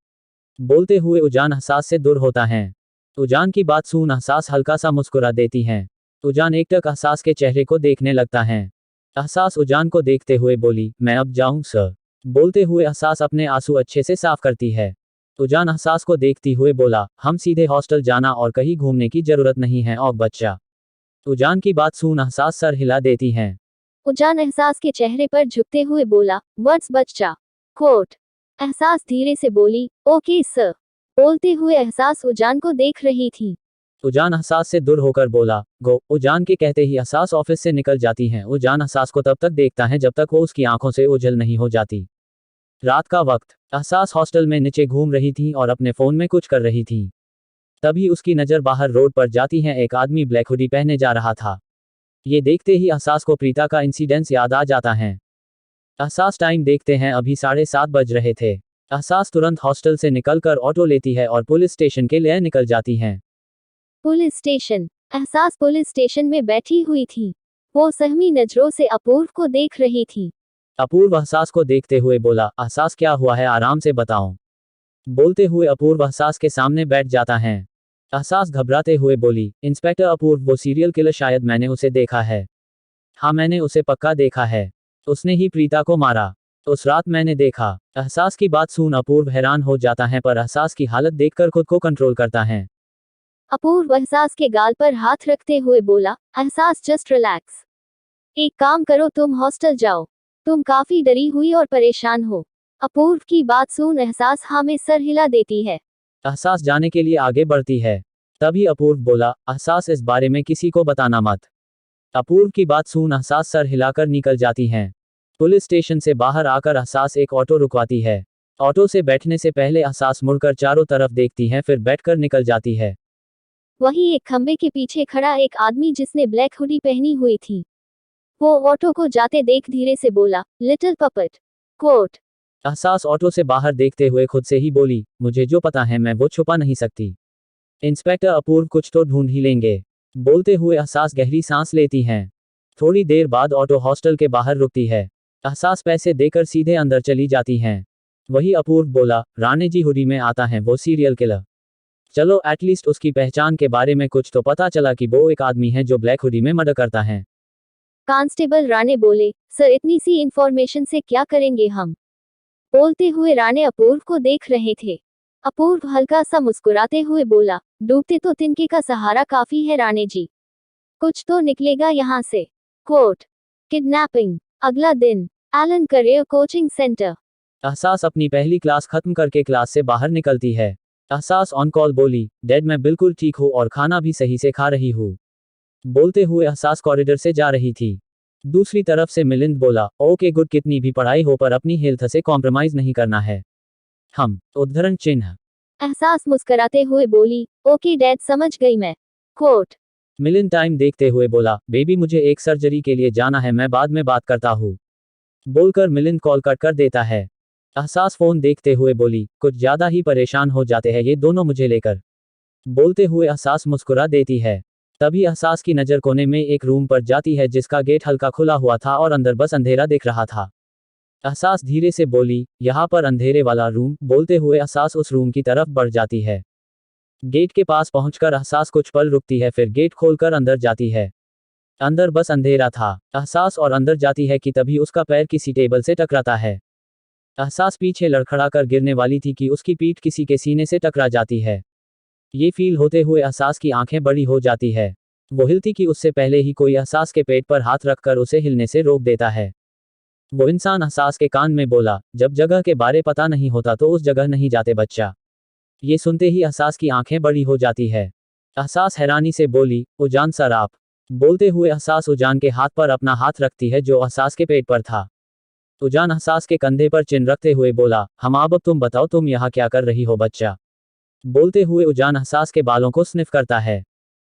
बोलते हुए उजान एहसास से दूर होता है। उजान की बात सुन एहसास हल्का सा मुस्कुरा देती हैं। उजान एकटक एहसास के चेहरे को देखने लगता है। एहसास उजान को देखते हुए बोली, मैं अब जाऊं सर। बोलते हुए एहसास अपने आंसू अच्छे से साफ करती है। उजान एहसास को देखती हुए बोला, हम सीधे हॉस्टल जाना और कहीं घूमने की जरूरत नहीं है और बच्चा। उजान की बात सुन एहसास सर हिला देती हैं। उजान एहसास के चेहरे पर झुकते हुए बोला, वर्ड्स बच्चा। कोट। एहसास धीरे से बोली, ओके सर। बोलते हुए एहसास उजान को देख रही थी। उजान एहसास से दूर होकर बोला, गो। उजान के कहते ही एहसास ऑफिस से निकल जाती हैं। उजान एहसास को तब तक देखता है जब तक वो उसकी आंखों से ओझल नहीं हो जाती। रात का वक्त। एहसास हॉस्टल में नीचे घूम रही थी और अपने फोन में कुछ कर रही थी। तभी उसकी नज़र बाहर रोड पर जाती है। एक आदमी ब्लैक हुडी पहने जा रहा था। ये देखते ही एहसास को प्रीता का इंसिडेंस याद आ जाता है। एहसास टाइम देखते हैं, अभी 7:30 बज रहे थे। एहसास तुरंत हॉस्टल से निकलकर ऑटो लेती है और पुलिस स्टेशन के लिए निकल जाती हैं। Police station. एहसास पुलिस स्टेशन में बैठी हुई थी। वो सहमी नजरों से अपूर्व को देख रही थी। अपूर्व एहसास को देखते हुए बोला, एहसास क्या हुआ है, आराम से बताओ। बोलते हुए अपूर्व एहसास के सामने बैठ जाता है। एहसास घबराते हुए बोली, इंस्पेक्टर अपूर्व, वो सीरियल किलर, शायद मैंने उसे देखा है। हाँ, मैंने उसे पक्का देखा है। उसने ही प्रीता को मारा। उस रात मैंने देखा। एहसास की बात सुन अपूर्व हैरान हो जाता है, पर एहसास की हालत देखकर खुद को कंट्रोल करता है। अपूर्व एहसास के गाल पर हाथ रखते हुए बोला, एहसास जस्ट रिलैक्स। एक काम करो, तुम हॉस्टल जाओ। तुम काफी डरी हुई और परेशान हो। अपूर्व की बात सुन एहसास हाँ में सर हिला देती है। एहसास जाने के लिए आगे बढ़ती है। तभी अपूर्व बोला, एहसास इस बारे में किसी को बताना मत। अपूर्व की बात सुन एहसास सर हिलाकर निकल जाती हैं। पुलिस स्टेशन से बाहर आकर एहसास एक ऑटो रुकवाती है। ऑटो से बैठने से पहले एहसास मुड़कर चारों तरफ देखती है, फिर बैठकर निकल जाती है। वहीं एक खंबे के पीछे खड़ा एक आदमी जिसने ब्लैक हुडी पहनी हुई थी, वो ऑटो को जाते देख धीरे से बोला, लिटिल पपट कोट। एहसास ऑटो से बाहर देखते हुए खुद से ही बोली, मुझे जो पता है मैं वो छुपा नहीं सकती। इंस्पेक्टर अपूर्व कुछ तो ढूंढ ही लेंगे। बोलते हुए एहसास गहरी सांस लेती हैं। थोड़ी देर बाद ऑटो हॉस्टल के बाहर रुकती है। एहसास पैसे देकर सीधे अंदर चली जाती हैं। वही अपूर्व बोला, राणे जी हुडी में आता है वो सीरियल किलर। चलो, एटलीस्ट उसकी पहचान के बारे में कुछ तो पता चला कि वो एक आदमी है जो ब्लैक हुडी में मर्डर करता है। कांस्टेबल राणे बोले, सर इतनी सी इंफॉर्मेशन से क्या करेंगे हम। बोलते हुए राणे अपूर्व को देख रहे थे। अपूर्व हल्का सा मुस्कुराते हुए बोला, डूबते तो तिनके का सहारा काफी है राणे जी। कुछ तो निकलेगा यहाँ से। कोट। किडनैपिंग। अगला दिन। Allen career coaching centre. Ehsaas अपनी पहली क्लास खत्म करके क्लास से बाहर निकलती है। एहसास ऑन कॉल बोली, डैड मैं बिल्कुल ठीक हूँ और खाना भी सही से खा रही हूँ। बोलते हुए एहसास कॉरिडोर से जा रही थी। दूसरी तरफ से मिलिंद बोला, ओके गुड, कितनी भी पढ़ाई हो पर अपनी हेल्थ से कॉम्प्रोमाइज नहीं करना है। हम उद्धरण चिन्ह। एहसास मुस्कुराते हुए बोली, ओके डैड, समझ गई मैं। कोट। मिलिंद टाइम देखते हुए बोला, बेबी मुझे एक सर्जरी के लिए जाना है, मैं बाद में बात करता हूँ। बोलकर मिलिंद कॉल कट कर देता है। एहसास फोन देखते हुए बोली, कुछ ज्यादा ही परेशान हो जाते हैं ये दोनों मुझे लेकर। बोलते हुए एहसास मुस्कुरा देती है। तभी एहसास की नज़र कोने में एक रूम पर जाती है जिसका गेट हल्का खुला हुआ था और अंदर बस अंधेरा दिख रहा था। एहसास धीरे से बोली, यहाँ पर अंधेरे वाला रूम। बोलते हुए एहसास उस रूम की तरफ बढ़ जाती है। गेट के पास पहुंचकर एहसास कुछ पल रुकती है, फिर गेट खोलकर अंदर जाती है। अंदर बस अंधेरा था। एहसास और अंदर जाती है कि तभी उसका पैर किसी टेबल से टकराता है। एहसास पीछे लड़खड़ाकर गिरने वाली थी कि उसकी पीठ किसी के सीने से टकरा जाती है। ये फील होते हुए एहसास की आंखें बड़ी हो जाती है। वो हिलती कि उससे पहले ही कोई एहसास के पेट पर हाथ रखकर उसे हिलने से रोक देता है। वो इंसान एहसास के कान में बोला, जब जगह के बारे पता नहीं होता तो उस जगह नहीं जाते बच्चा। ये सुनते ही एहसास की आंखें बड़ी हो जाती है। एहसास हैरानी से बोली, उजान सर आप। बोलते हुए एहसास उजान के हाथ पर अपना हाथ रखती है जो एहसास के पेट पर था। उजान एहसास के कंधे पर चिन रखते हुए बोला, हम अब तुम बताओ तुम यहाँ क्या कर रही हो बच्चा। बोलते हुए उजान एहसास के बालों को स्निफ करता है।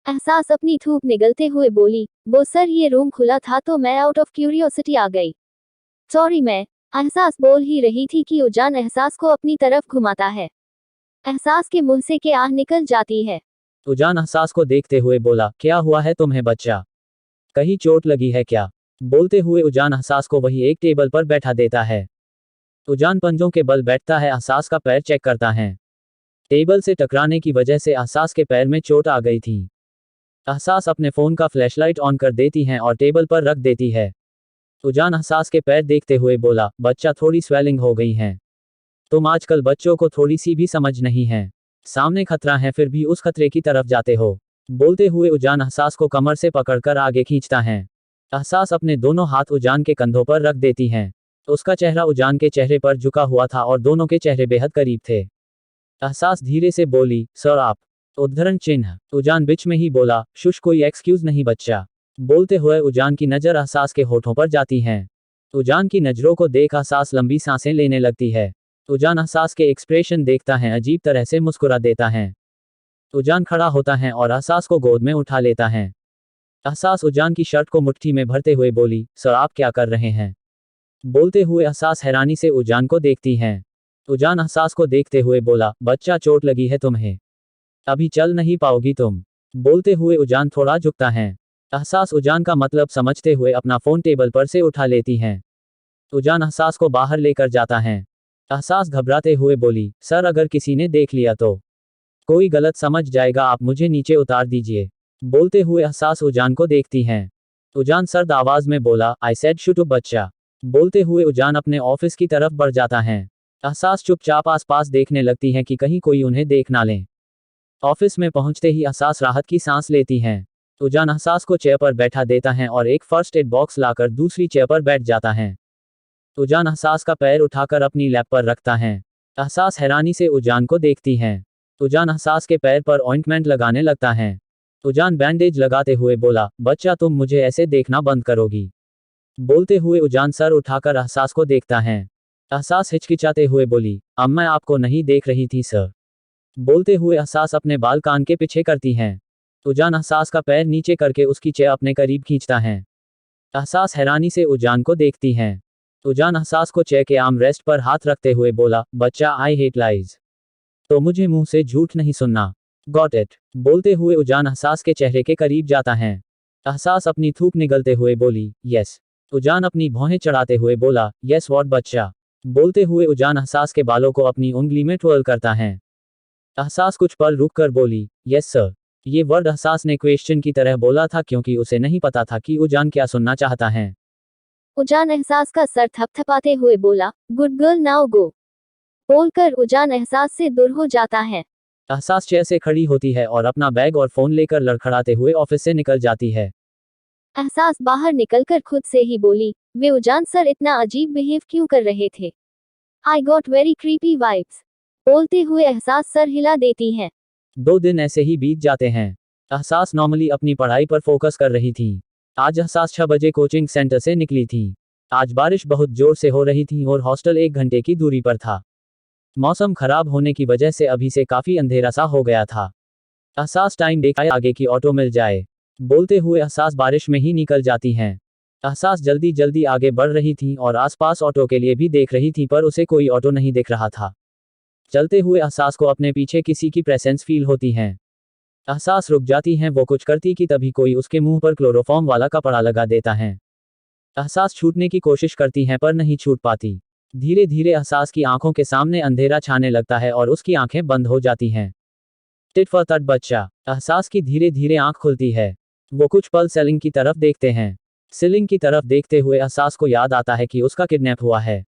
एहसास अपनी थूक निगलते हुए बोली, वो सर ये रूम खुला था तो मैं आउट ऑफ क्यूरियोसिटी आ गई। सॉरी मैं। एहसास बोल ही रही थी कि उजान एहसास को अपनी तरफ घुमाता है। एहसास के मुंह से के आह निकल जाती है। उजान एहसास को देखते हुए बोला, क्या हुआ है तुम्हें बच्चा, कहीं चोट लगी है क्या। बोलते हुए उजान एहसास को वही एक टेबल पर बैठा देता है। उजान पंजों के बल बैठता है, एहसास का पैर चेक करता है। टेबल से टकराने की वजह से एहसास के पैर में चोट आ गई थी। एहसास अपने फोन का फ्लैशलाइट ऑन कर देती हैं और टेबल पर रख देती है। उजान एहसास के पैर देखते हुए बोला, बच्चा थोड़ी स्वेलिंग हो गई है। तुम आजकल बच्चों को थोड़ी सी भी समझ नहीं है। सामने खतरा है फिर भी उस खतरे की तरफ जाते हो। बोलते हुए उजान एहसास को कमर से पकड़कर आगे खींचता है। एहसास अपने दोनों हाथ उजान के कंधों पर रख देती हैं। उसका चेहरा उजान के चेहरे पर झुका हुआ था और दोनों के चेहरे बेहद करीब थे। एहसास धीरे से बोली, सर आप। उद्धरण चिन्ह। उजान बीच में ही बोला, शुश, कोई एक्सक्यूज नहीं बच्चा। बोलते हुए उजान की नज़र एहसास के होठों पर जाती हैं। उजान की नज़रों को देख एहसास लंबी सांसें लेने लगती है। उजान एहसास के एक्सप्रेशन देखता है, अजीब तरह से मुस्कुरा देता है। उजान खड़ा होता है और एहसास को गोद में उठा लेता है। एहसास उजान की शर्ट को मुट्ठी में भरते हुए बोली, सर आप क्या कर रहे हैं। बोलते हुए एहसास हैरानी से उजान को देखती हैं। उजान एहसास को देखते हुए बोला, बच्चा चोट लगी है तुम्हें, अभी चल नहीं पाओगी तुम। बोलते हुए उजान थोड़ा झुकता है। एहसास उजान का मतलब समझते हुए अपना फोन टेबल पर से उठा लेती हैं। उजान एहसास को बाहर लेकर जाता है। एहसास घबराते हुए बोली, सर अगर किसी ने देख लिया तो कोई गलत समझ जाएगा, आप मुझे नीचे उतार दीजिए। बोलते हुए एहसास उजान को देखती हैं। उजान सर्द आवाज में बोला, आई सेड शूट बच्चा। बोलते हुए उजान अपने ऑफिस की तरफ बढ़ जाता है। एहसास चुपचाप आसपास देखने लगती हैं कि कहीं कोई उन्हें देख ना ले। ऑफिस में पहुंचते ही एहसास राहत की सांस लेती हैं। उजान एहसास को चेयर पर बैठा देता है और एक फर्स्ट एड बॉक्स लाकर दूसरी चेयर पर बैठ जाता है। उजान एहसास का पैर उठाकर अपनी लैप पर रखता है। एहसास हैरानी से उजान को देखती हैं। उजान एहसास के पैर पर ऑइंटमेंट लगाने लगता है। उजान बैंडेज लगाते हुए बोला, बच्चा तुम मुझे ऐसे देखना बंद करोगी। बोलते हुए उजान सर उठाकर एहसास को देखता है। एहसास हिचकिचाते हुए बोली, अब मैं आपको नहीं देख रही थी सर। बोलते हुए एहसास अपने बाल कान के पीछे करती हैं। उजान एहसास का पैर नीचे करके उसकी चेयर अपने करीब खींचता है। एहसास हैरानी से उजान को देखती हैं। उजान एहसास को चेयर के आर्म रेस्ट पर हाथ रखते हुए बोला, बच्चा आई हेट लाइज। तो मुझे मुंह से झूठ नहीं सुनना। Got it. बोलते हुए उजान एहसास के चेहरे के करीब जाता है। एहसास अपनी थूक निगलते हुए बोली, यस। उजान अपनी भौहें चढ़ाते हुए बोला, यस व्हाट बच्चा। बोलते हुए उजान एहसास के बालों को अपनी उंगली में ट्विर्ल करता है। एहसास कुछ पल रुक कर बोली, यस सर। ये वर्ड एहसास ने क्वेश्चन की तरह बोला था क्योंकि उसे नहीं पता था कि उजान क्या सुनना चाहता है। उजान एहसास का सर थपथपाते हुए बोला, गुड गर्ल नाउ गो। बोलकर उजान एहसास से दूर हो जाता है। एहसास चेयर से खड़ी होती है और अपना बैग और फोन लेकर लड़खड़ाते हुए ऑफिस से निकल जाती है। एहसास बाहर निकलकर खुद से ही बोली, वे उजान सर इतना अजीब बिहेव क्यों कर रहे थे। I got very creepy vibes. बोलते हुए एहसास सर हिला देती हैं। 2 दिन ऐसे ही बीत जाते हैं। एहसास नॉर्मली अपनी पढ़ाई पर फोकस कर रही थी। आज एहसास 6 बजे कोचिंग सेंटर से निकली थी। आज बारिश बहुत जोर से हो रही थी और हॉस्टल 1 घंटे की दूरी पर था। मौसम खराब होने की वजह से अभी से काफी अंधेरा सा हो गया था। एहसास टाइम देखा आगे की ऑटो मिल जाए। बोलते हुए एहसास बारिश में ही निकल जाती हैं। एहसास जल्दी जल्दी आगे बढ़ रही थी और आसपास ऑटो के लिए भी देख रही थी पर उसे कोई ऑटो नहीं दिख रहा था। चलते हुए एहसास को अपने पीछे किसी की प्रेजेंस फील होती है। एहसास रुक जाती हैं, वो कुछ करती कि तभी कोई उसके मुंह पर क्लोरोफॉर्म वाला कपड़ा लगा देता है। एहसास छूटने की कोशिश करती हैं पर नहीं छूट पाती। धीरे धीरे एहसास की आंखों के सामने अंधेरा छाने लगता है और उसकी आंखें बंद हो जाती हैं। टिट फॉर टैट बच्चा। एहसास की धीरे धीरे आंख खुलती है। वो कुछ पल सीलिंग की तरफ देखते हैं। सीलिंग की तरफ देखते हुए एहसास को याद आता है कि उसका किडनैप हुआ है।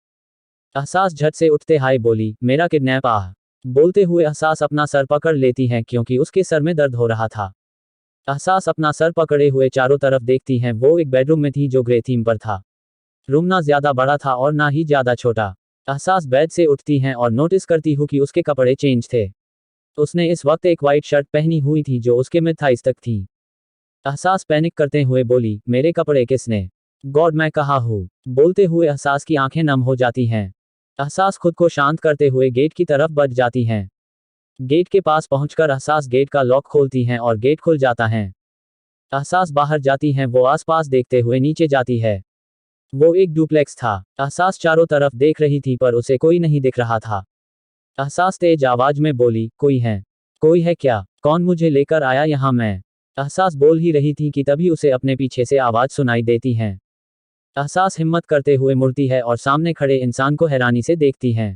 एहसास झट से उठते हाय बोली, मेरा किडनैप आह। बोलते हुए एहसास अपना सर पकड़ लेती हैं क्योंकि उसके सर में दर्द हो रहा था। एहसास अपना सर पकड़े हुए चारों तरफ देखती हैं। वो एक बेडरूम में थी जो ग्रे थीम पर था। रूम ना ज्यादा बड़ा था और ना ही ज्यादा छोटा। एहसास बेड से उठती हैं और नोटिस करती हूँ कि उसके कपड़े चेंज थे। उसने इस वक्त एक वाइट शर्ट पहनी हुई थी जो उसके मिड थाइस तक थी। एहसास पैनिक करते हुए बोली, मेरे कपड़े किसने। गॉड मैं कहाँ हूँ। बोलते हुए एहसास की आंखें नम हो जाती हैं। एहसास खुद को शांत करते हुए गेट की तरफ बढ़ जाती हैं। गेट के पास पहुंचकर एहसास गेट का लॉक खोलती हैं और गेट खुल जाता है। एहसास बाहर जाती हैं। वो आसपास देखते हुए नीचे जाती है। वो एक डुप्लेक्स था। एहसास चारों तरफ देख रही थी पर उसे कोई नहीं दिख रहा था। एहसास तेज आवाज में बोली, कोई है। कोई है क्या, कौन मुझे लेकर आया यहाँ मैं। एहसास बोल ही रही थी कि तभी उसे अपने पीछे से आवाज सुनाई देती है। एहसास हिम्मत करते हुए मुड़ती है और सामने खड़े इंसान को हैरानी से देखती है।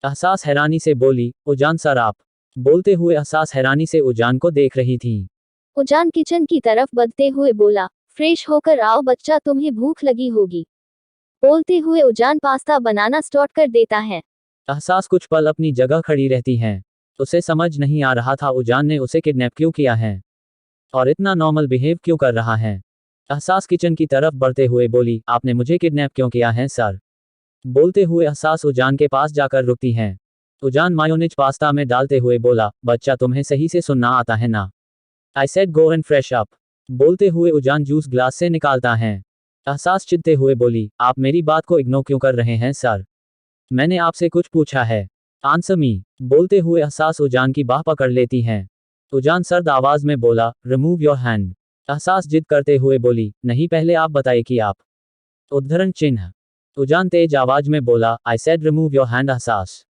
एहसास हैरानी से बोली, उजान सर आप। बोलते हुए एहसास हैरानी से उजान को देख रही थी। उजान किचन की तरफ बढ़ते हुए बोला, फ्रेश होकर आओ बच्चा, तुम्हें भूख लगी होगी। बोलते हुए उजान पास्ता बनाना स्टार्ट कर देता है। एहसास कुछ पल अपनी जगह खड़ी रहती हैं। उसे समझ नहीं आ रहा था उजान ने उसे किडनैप क्यों किया है और इतना नॉर्मल बिहेव क्यों कर रहा है। एहसास किचन की तरफ बढ़ते हुए बोली, आपने मुझे किडनैप क्यों किया है सर। बोलते हुए एहसास उजान के पास जाकर रुकती हैं। उजान मायोनेज पास्ता में डालते हुए बोला, बच्चा तुम्हें सही से सुनना आता है ना। I said go and fresh up. बोलते हुए उजान जूस ग्लास से निकालता है। एहसास चिढ़ते हुए बोली, आप मेरी बात को इग्नोर क्यों कर रहे हैं सर। मैंने आपसे कुछ पूछा है। Answer me. बोलते हुए एहसास उजान की बाह पकड़ लेती हैं। उजान सर्द आवाज में बोला, रिमूव योर हैंड। एहसास जिद करते हुए बोली, नहीं पहले आप बताइए कि आप। उद्धरण चिन्ह। उजान तेज आवाज में बोला, I said remove your hand. एहसास।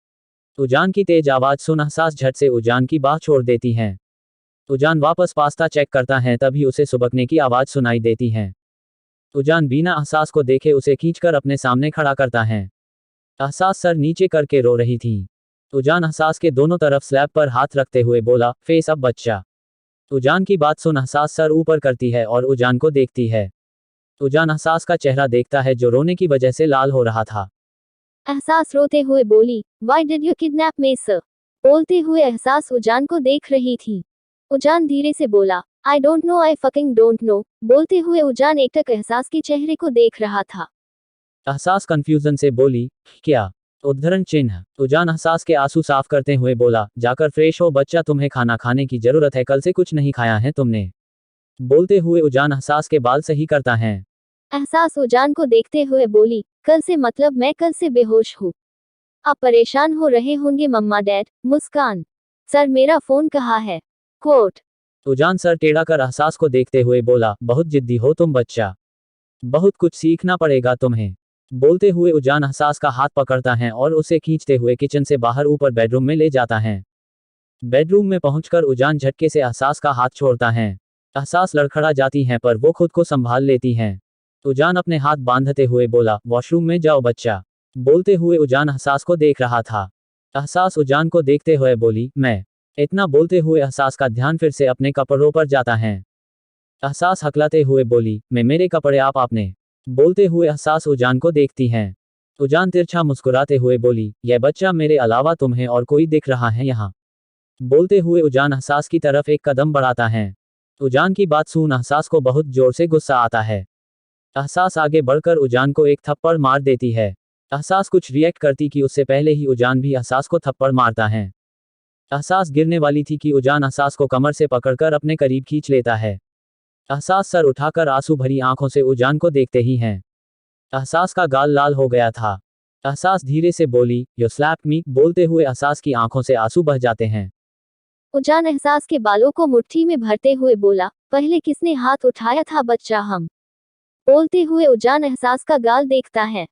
उजान की तेज आवाज सुन एहसास झट से उजान की बाह छोड़ देती हैं। उजान वापस पास्ता चेक करता है, तभी उसे सुबकने की आवाज सुनाई देती है। उजान बिना अहसास को देखे उसे खींचकर अपने सामने खड़ा करता है। अहसास सर नीचे करके रो रही थी। उजान अहसास के दोनों तरफ स्लैब पर हाथ रखते हुए बोला, फेस अप बच्चा। उजान की बात सुन अहसास सर ऊपर करती है और उजान को देखती है। उजान अहसास का चेहरा देखता है जो रोने की वजह से लाल हो रहा था। एहसास रोते हुए बोली, why did you kidnap me sir? बोलते हुए एहसास उजान को देख रही थी। उजान धीरे से बोला, I don't know, I fucking don't know. बोलते हुए उजान एकटक एहसास के चेहरे को देख रहा था। अहसास कंफ्यूजन से बोली, क्या? उद्धरण चिन्ह। उजान अहसास के आंसू साफ करते हुए बोला, जाकर फ्रेश हो बच्चा, तुम्हें खाना खाने की जरूरत है, कल से कुछ नहीं खाया है तुमने। बोलते हुए उजान अहसास के बाल सही करता है। एहसास उजान को देखते हुए बोली, कल से मतलब मैं कल से बेहोश हूँ। आप परेशान हो रहे होंगे मम्मा डैड। मुस्कान, सर मेरा फोन कहाँ है? कोट। उजान सर टेढ़ा कर अहसास को देखते हुए बोला, बहुत जिद्दी हो तुम बच्चा, बहुत कुछ सीखना पड़ेगा तुम्हें। बोलते हुए उजान अहसास का हाथ पकड़ता है और उसे खींचते हुए किचन से बाहर ऊपर बेडरूम में ले जाता है। बेडरूम में पहुंचकर उजान झटके से अहसास का हाथ छोड़ता है। अहसास लड़खड़ा जाती हैं पर वो खुद को संभाल लेती हैं। उजान अपने हाथ बांधते हुए बोला, वॉशरूम में जाओ बच्चा। बोलते हुए उजान अहसास को देख रहा था। अहसास उजान को देखते हुए बोली, मैं। इतना बोलते हुए अहसास का ध्यान फिर से अपने कपड़ों पर जाता है। अहसास हकलाते हुए बोली, मैं मेरे कपड़े आपने। बोलते हुए एहसास उजान को देखती हैं। उजान तिरछा मुस्कुराते हुए बोली, यह बच्चा मेरे अलावा तुम्हें और कोई दिख रहा है यहाँ? बोलते हुए उजान एहसास की तरफ एक कदम बढ़ाता है। उजान की बात सुन एहसास को बहुत जोर से गुस्सा आता है। एहसास आगे बढ़कर उजान को एक थप्पड़ मार देती है। एहसास कुछ रिएक्ट करती कि उससे पहले ही उजान भी एहसास को थप्पड़ मारता है। एहसास गिरने वाली थी कि उजान एहसास को कमर से पकड़कर अपने करीब खींच लेता है। एहसास सर उठाकर आंसू भरी आंखों से उजान को देखते ही हैं। एहसास का गाल लाल हो गया था। एहसास धीरे से बोली, यू स्लैप्ड मी। बोलते हुए एहसास की आंखों से आंसू बह जाते हैं। उजान एहसास के बालों को मुट्ठी में भरते हुए बोला, पहले किसने हाथ उठाया था बच्चा? हम। बोलते हुए उजान एहसास का गाल देखता है।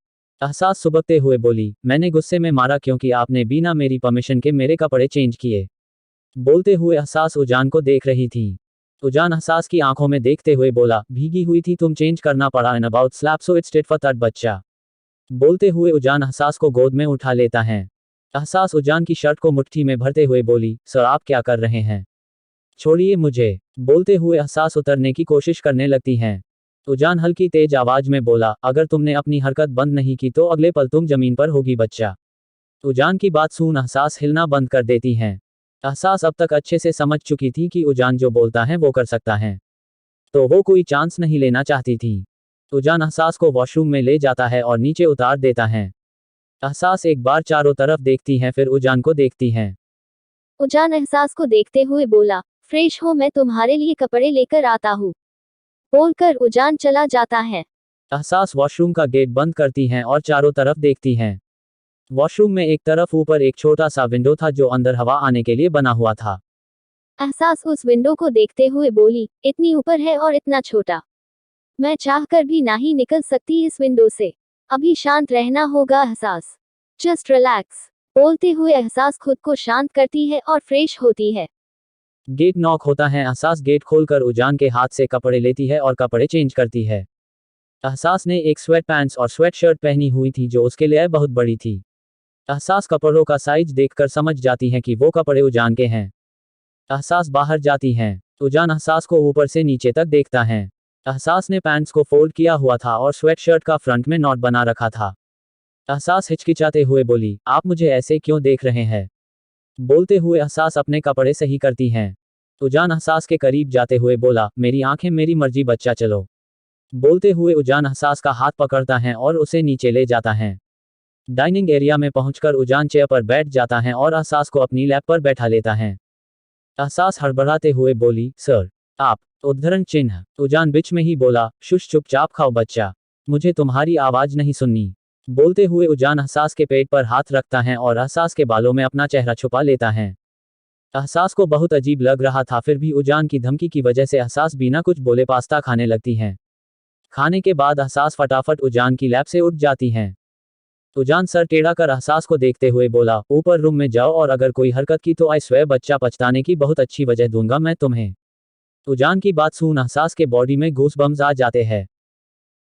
एहसास सुबकते हुए बोली, मैंने गुस्से में मारा क्योंकि आपने बिना मेरी परमिशन के मेरे कपड़े चेंज किए। बोलते हुए एहसास उजान को देख रही थी। उजान एहसास की आंखों में देखते हुए बोला, भीगी हुई थी तुम, चेंज करना पड़ा, an about slap so it's tit for tat बच्चा। बोलते हुए उजान एहसास को गोद में उठा लेता है। एहसास उजान की शर्ट को मुट्ठी में भरते हुए बोली, सर आप क्या कर रहे हैं? छोड़िए मुझे। बोलते हुए एहसास उतरने की कोशिश करने लगती हैं। उजान हल्की तेज आवाज में बोला, अगर तुमने अपनी हरकत बंद नहीं की तो अगले पल तुम जमीन पर होगी बच्चा। उजान की बात सुन एहसास हिलना बंद कर देती हैं। एहसास अब तक अच्छे से समझ चुकी थी कि उजान जो बोलता है वो कर सकता है, तो वो कोई चांस नहीं लेना चाहती थी। उजान एहसास को वॉशरूम में ले जाता है और नीचे उतार देता है। एहसास एक बार चारों तरफ देखती हैं, फिर उजान को देखती हैं। उजान एहसास को देखते हुए बोला, फ्रेश हो, मैं तुम्हारे लिए कपड़े लेकर आता हूँ। बोलकर उजान चला जाता है। एहसास वॉशरूम का गेट बंद करती हैं और चारों तरफ देखती हैं। वॉशरूम में एक तरफ ऊपर एक छोटा सा विंडो था जो अंदर हवा आने के लिए बना हुआ था। एहसास उस विंडो को देखते हुए बोली, इतनी ऊपर है और इतना छोटा, मैं चाहकर भी नहीं निकल सकती इस विंडो से। अभी शांत रहना होगा एहसास, जस्ट रिलैक्स। बोलते हुए एहसास खुद को शांत करती है और फ्रेश होती है। गेट नॉक होता है। एहसास गेट खोलकर उजान के हाथ से कपड़े लेती है और कपड़े चेंज करती है। एहसास ने एक स्वेट पैंट्स और स्वेट शर्ट पहनी हुई थी जो उसके लिए बहुत बड़ी थी। एहसास कपड़ों का साइज देखकर समझ जाती है कि वो कपड़े उजान के हैं। एहसास बाहर जाती हैं। उजान एहसास को ऊपर से नीचे तक देखता है। एहसास ने पैंट्स को फोल्ड किया हुआ था और स्वेट शर्ट का फ्रंट में नॉट बना रखा था। एहसास हिचकिचाते हुए बोली, आप मुझे ऐसे क्यों देख रहे हैं? बोलते हुए एहसास अपने कपड़े सही करती हैं। उजान एहसास के करीब जाते हुए बोला, मेरी आंखें मेरी मर्जी बच्चा, चलो। बोलते हुए उजान एहसास का हाथ पकड़ता है और उसे नीचे ले जाता है। डाइनिंग एरिया में पहुंचकर उजान चेयर पर बैठ जाता है और एहसास को अपनी लैप पर बैठा लेता है। एहसास हड़बड़ाते हुए बोली, सर आप। उद्धरण चिन्ह। उजान बीच में ही बोला, शुश चुपचाप खाओ बच्चा, मुझे तुम्हारी आवाज नहीं सुननी। बोलते हुए उजान एहसास के पेट पर हाथ रखता है और एहसास के बालों में अपना चेहरा छुपा लेता है। एहसास को बहुत अजीब लग रहा था, फिर भी उजान की धमकी की वजह से एहसास बिना कुछ बोले पास्ता खाने लगती हैं। खाने के बाद एहसास फटाफट उजान की लैब से उठ जाती हैं। उजान सर टेढ़ा कर एहसास को देखते हुए बोला, ऊपर रूम में जाओ और अगर कोई हरकत की तो आई स्वेयर बच्चा पछताने की बहुत अच्छी वजह दूंगा मैं तुम्हें। उजान की बात सुन एहसास के बॉडी में गूसबम्स आ जाते हैं।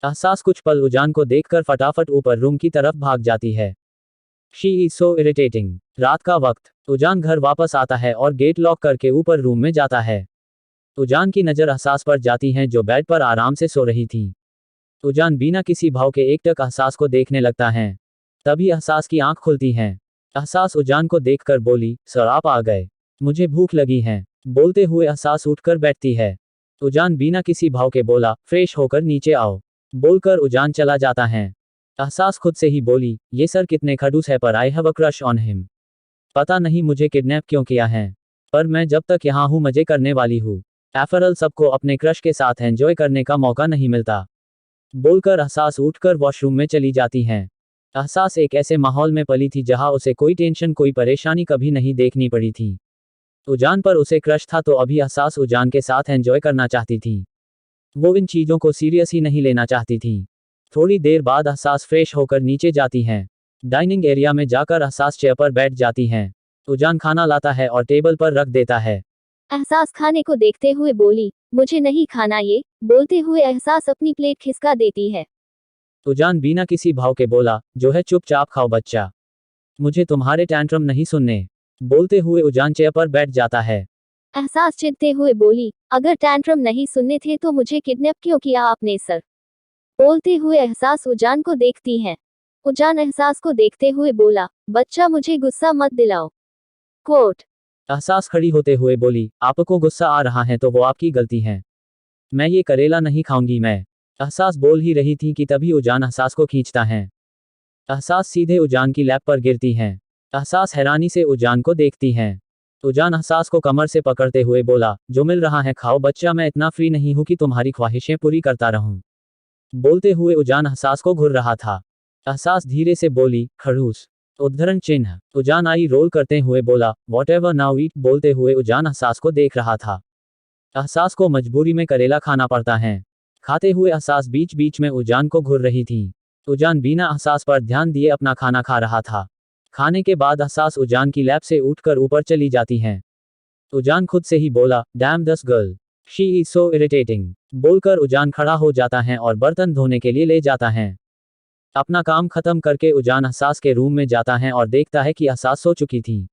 एहसास कुछ पल उजान को देखकर फटाफट ऊपर रूम की तरफ भाग जाती है। She is so irritating. रात का वक्त उजान घर वापस आता है और गेट लॉक करके ऊपर रूम में जाता है। उजान की नज़र एहसास पर जाती है जो बेड पर आराम से सो रही थी। उजान बिना किसी भाव के एकटक एहसास को देखने लगता है। तभी एहसास की आंख खुलती हैं। एहसास उजान को देखकर बोली, सर आप आ गए, मुझे भूख लगी है। बोलते हुए एहसास उठकर बैठती है। उजान बिना किसी भाव के बोला, फ्रेश होकर नीचे आओ। बोलकर उजान चला जाता है। एहसास खुद से ही बोली, ये सर कितने खड़ूस है पर आई have a crush on him. पता नहीं मुझे किडनैप क्यों किया है, पर मैं जब तक यहाँ हूँ मजे करने वाली हूँ। एफरल सबको अपने क्रश के साथ एंजॉय करने का मौका नहीं मिलता। बोलकर एहसास उठकर वॉशरूम में चली जाती हैं। एहसास एक ऐसे माहौल में पली थी जहां उसे कोई टेंशन कोई परेशानी कभी नहीं देखनी पड़ी थी। उजान पर उसे क्रश था तो अभी एहसास उजान के साथ एंजॉय करना चाहती थी। वो इन चीज़ों को सीरियस ही नहीं लेना चाहती थी। थोड़ी देर बाद एहसास फ्रेश होकर नीचे जाती हैं। डाइनिंग एरिया में जाकर एहसास चेयर पर बैठ जाती हैं। उजान खाना लाता है और टेबल पर रख देता है। एहसास खाने को देखते हुए बोली, मुझे नहीं खाना ये। बोलते हुए एहसास अपनी प्लेट खिसका देती है। उजान बिना किसी भाव के बोला, जो है चुपचाप खाओ बच्चा, मुझे तुम्हारे टैंट्रम नहीं सुनने। बोलते हुए उजान चेयर पर बैठ जाता है। एहसास चिढ़ते हुए बोली, अगर टैंट्रम नहीं सुनने थे तो मुझे किडनैप क्यों किया आपने सर। बोलते हुए एहसास उजान को देखती है। उजान एहसास को देखते हुए बोला, बच्चा मुझे गुस्सा मत दिलाओ। कोट। एहसास खड़ी होते हुए बोली, आपको गुस्सा आ रहा है तो वो आपकी गलती है, मैं ये करेला नहीं खाऊंगी मैं। एहसास बोल ही रही थी कि तभी उजान एहसास को खींचता है। एहसास सीधे उजान की लैप पर गिरती हैं। एहसास हैरानी से उजान को देखती हैं। उजान एहसास को कमर से पकड़ते हुए बोला, जो मिल रहा है खाओ बच्चा, मैं इतना फ्री नहीं हूं कि तुम्हारी ख्वाहिशें पूरी करता रहूं। बोलते हुए उजान एहसास को घूर रहा था। एहसास धीरे से बोली, खड़ूस। उद्धरण चिन्ह। उजान आई रोल करते हुए बोला, वॉट एवर नाउ ईट। बोलते हुए उजान एहसास को देख रहा था। एहसास को मजबूरी में करेला खाना पड़ता है। खाते हुए एहसास बीच बीच में उजान को घूर रही थी। उजान बिना एहसास पर ध्यान दिए अपना खाना खा रहा था। खाने के बाद एहसास उजान की लैब से उठकर ऊपर चली जाती हैं। उजान खुद से ही बोला, डैम दस girl, she is so irritating. बोलकर उजान खड़ा हो जाता है और बर्तन धोने के लिए ले जाता है। अपना काम खत्म करके उजान एहसास के रूम में जाता है और देखता है कि एहसास सो चुकी थी।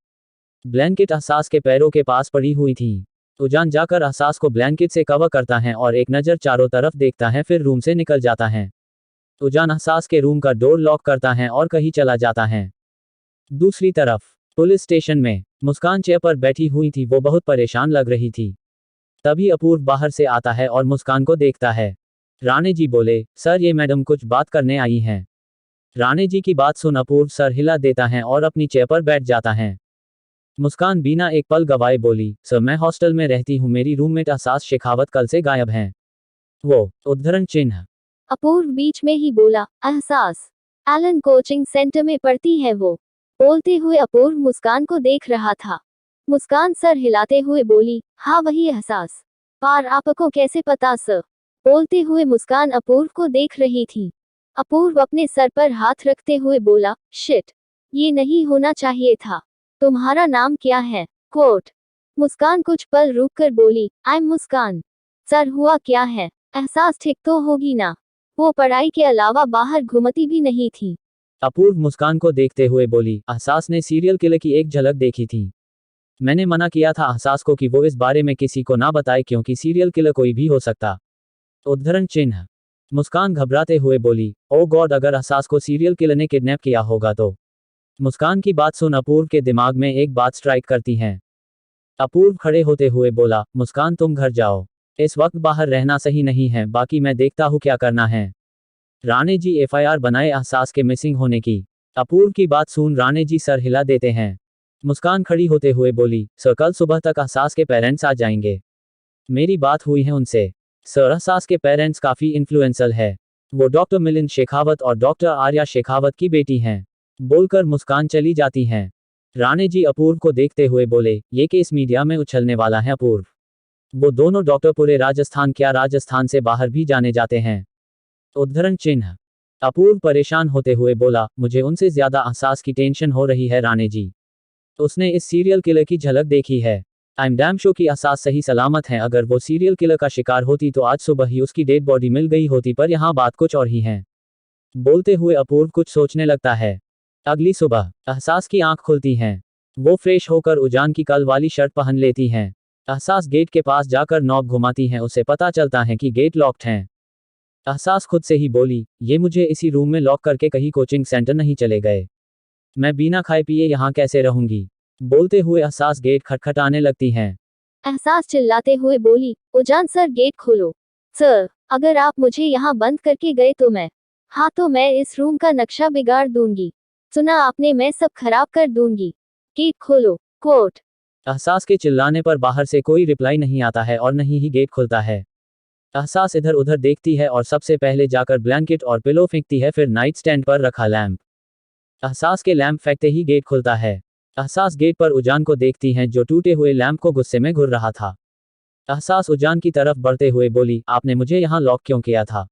ब्लैंकेट एहसास के पैरों के पास पड़ी हुई थी। उजान जाकर एहसास को ब्लैंकेट से कवर करता है और एक नज़र चारों तरफ देखता है, फिर रूम से निकल जाता है। उजान एहसास के रूम का डोर लॉक करता है और कहीं चला जाता है। दूसरी तरफ पुलिस स्टेशन में मुस्कान चेयर पर बैठी हुई थी। वो बहुत परेशान लग रही थी। तभी अपूर्व बाहर से आता है और मुस्कान को देखता है। राणे जी बोले, सर ये मैडम कुछ बात करने आई हैं। राणे जी की बात सुन अपूर्व सर हिला देता है और अपनी चेयर पर बैठ जाता है। मुस्कान बिना एक पल गवाए बोली, सर मैं हॉस्टल में रहती हूँ, मेरी रूममेट एहसास शेखावत कल से गायब हैं। वो उद्धरण चिन्ह। अपूर्व बीच में ही बोला, एहसास एलन कोचिंग सेंटर में पढ़ती है वो। बोलते हुए अपूर्व मुस्कान को देख रहा था। मुस्कान सर हिलाते हुए बोली, हाँ वही एहसास। पर आपको कैसे पता सर। बोलते हुए मुस्कान अपूर्व को देख रही थी। अपूर्व अपने सर पर हाथ रखते हुए बोला, शिट, ये नहीं होना चाहिए था। तुम्हारा नाम क्या है। कोट। मुस्कान कुछ पल रुककर बोली, आई एम मुस्कान। सर हुआ क्या है। एहसास ठीक तो होगी ना। वो पढ़ाई के अलावा बाहर घूमती भी नहीं थी। अपूर्व मुस्कान को देखते हुए बोली, एहसास ने सीरियल किलर की एक झलक देखी थी। मैंने मना किया था एहसास को कि वो इस बारे में किसी को ना बताए क्योंकि सीरियल किलर कोई भी हो सकता। उद्धरण चिन्ह। मुस्कान घबराते हुए बोली, ओ गॉड, अगर एहसास को सीरियल किलर ने किडनैप किया होगा तो। मुस्कान की बात सुन अपूर्व के दिमाग में एक बात स्ट्राइक करती है। अपूर्व खड़े होते हुए बोला, मुस्कान तुम घर जाओ, इस वक्त बाहर रहना सही नहीं है, बाकी मैं देखता हूँ क्या करना है। राणे जी एफआईआर बनाए एहसास के मिसिंग होने की। अपूर्व की बात सुन राणे जी सर हिला देते हैं। मुस्कान खड़ी होते हुए बोली, सर कल सुबह तक एहसास के पेरेंट्स आ जाएंगे, मेरी बात हुई है उनसे। सर एहसास के पेरेंट्स काफ़ी इन्फ्लुएंसल है, वो डॉक्टर मिलिंद शेखावत और डॉक्टर आर्या शेखावत की बेटी हैं। बोलकर मुस्कान चली जाती हैं। राणे जी अपूर्व को देखते हुए बोले, ये केस मीडिया में उछलने वाला है अपूर्व। वो दोनों डॉक्टर पूरे राजस्थान क्या राजस्थान से बाहर भी जाने जाते हैं। उद्धरण चिन्ह। अपूर्व परेशान होते हुए बोला, मुझे उनसे ज्यादा एहसास की टेंशन हो रही है राणे जी। उसने इस सीरियल किलर की झलक देखी है। आई एम डैम श्योर कि एहसास सही सलामत है। अगर वो सीरियल किलर का शिकार होती तो आज सुबह ही उसकी डेड बॉडी मिल गई होती, पर यहाँ बात कुछ और ही है। बोलते हुए अपूर्व कुछ सोचने लगता है। अगली सुबह एहसास की आंख खुलती हैं। वो फ्रेश होकर उजान की कल वाली शर्ट पहन लेती हैं। एहसास गेट के पास जाकर नॉब घुमाती हैं। उसे पता चलता है कि गेट लॉक्ड है। एहसास खुद से ही बोली, ये मुझे इसी रूम में लॉक करके कहीं कोचिंग सेंटर नहीं चले गए। मैं बिना खाए पिए यहाँ कैसे रहूंगी। बोलते हुए एहसास गेट खटखटाने लगती हैं। एहसास चिल्लाते हुए बोली, उजान सर गेट खोलो। सर, अगर आप मुझे यहाँ बंद करके गए तो मैं इस रूम का नक्शा बिगाड़ दूंगी। सुना आपने, मैं सब खराब कर दूंगी। गेट खोलो। कोर्ट। एहसास के चिल्लाने पर बाहर से कोई रिप्लाई नहीं आता है और नहीं ही गेट खुलता है। एहसास इधर उधर देखती है और सबसे पहले जाकर ब्लैंकेट और पिलो फेंकती है, फिर नाइट स्टैंड पर रखा लैंप। एहसास के लैंप फेंकते ही गेट खुलता है। एहसास गेट पर उजान को देखती हैं जो टूटे हुए लैंप को गुस्से में घूर रहा था। एहसास उजान की तरफ बढ़ते हुए बोली, आपने मुझे यहाँ लॉक क्यों किया था?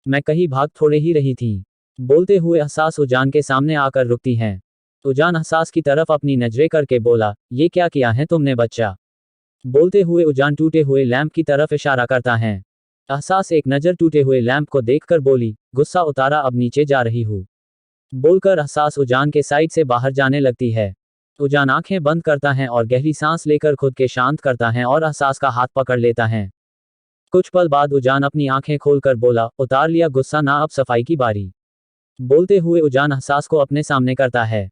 मैं कहीं भाग थोड़े ही रही थी। बोलते हुए एहसास उजान के सामने आकर रुकती हैं। उजान एहसास की तरफ अपनी नजरें करके बोला, ये क्या किया है तुमने बच्चा? बोलते हुए उजान टूटे हुए लैंप की तरफ इशारा करता है। एहसास एक नज़र टूटे हुए लैंप को देखकर बोली, गुस्सा उतारा, अब नीचे जा रही हूँ। बोलकर एहसास उजान के साइड से बाहर जाने लगती है। उजान आंखें बंद करता है और गहरी सांस लेकर खुद के शांत करता है और एहसास का हाथ पकड़ लेता है। कुछ पल बाद उजान अपनी आंखें खोलकर बोला, उतार लिया गुस्सा ना, अब सफाई की बारी। बोलते हुए उजान एहसास को अपने सामने करता है।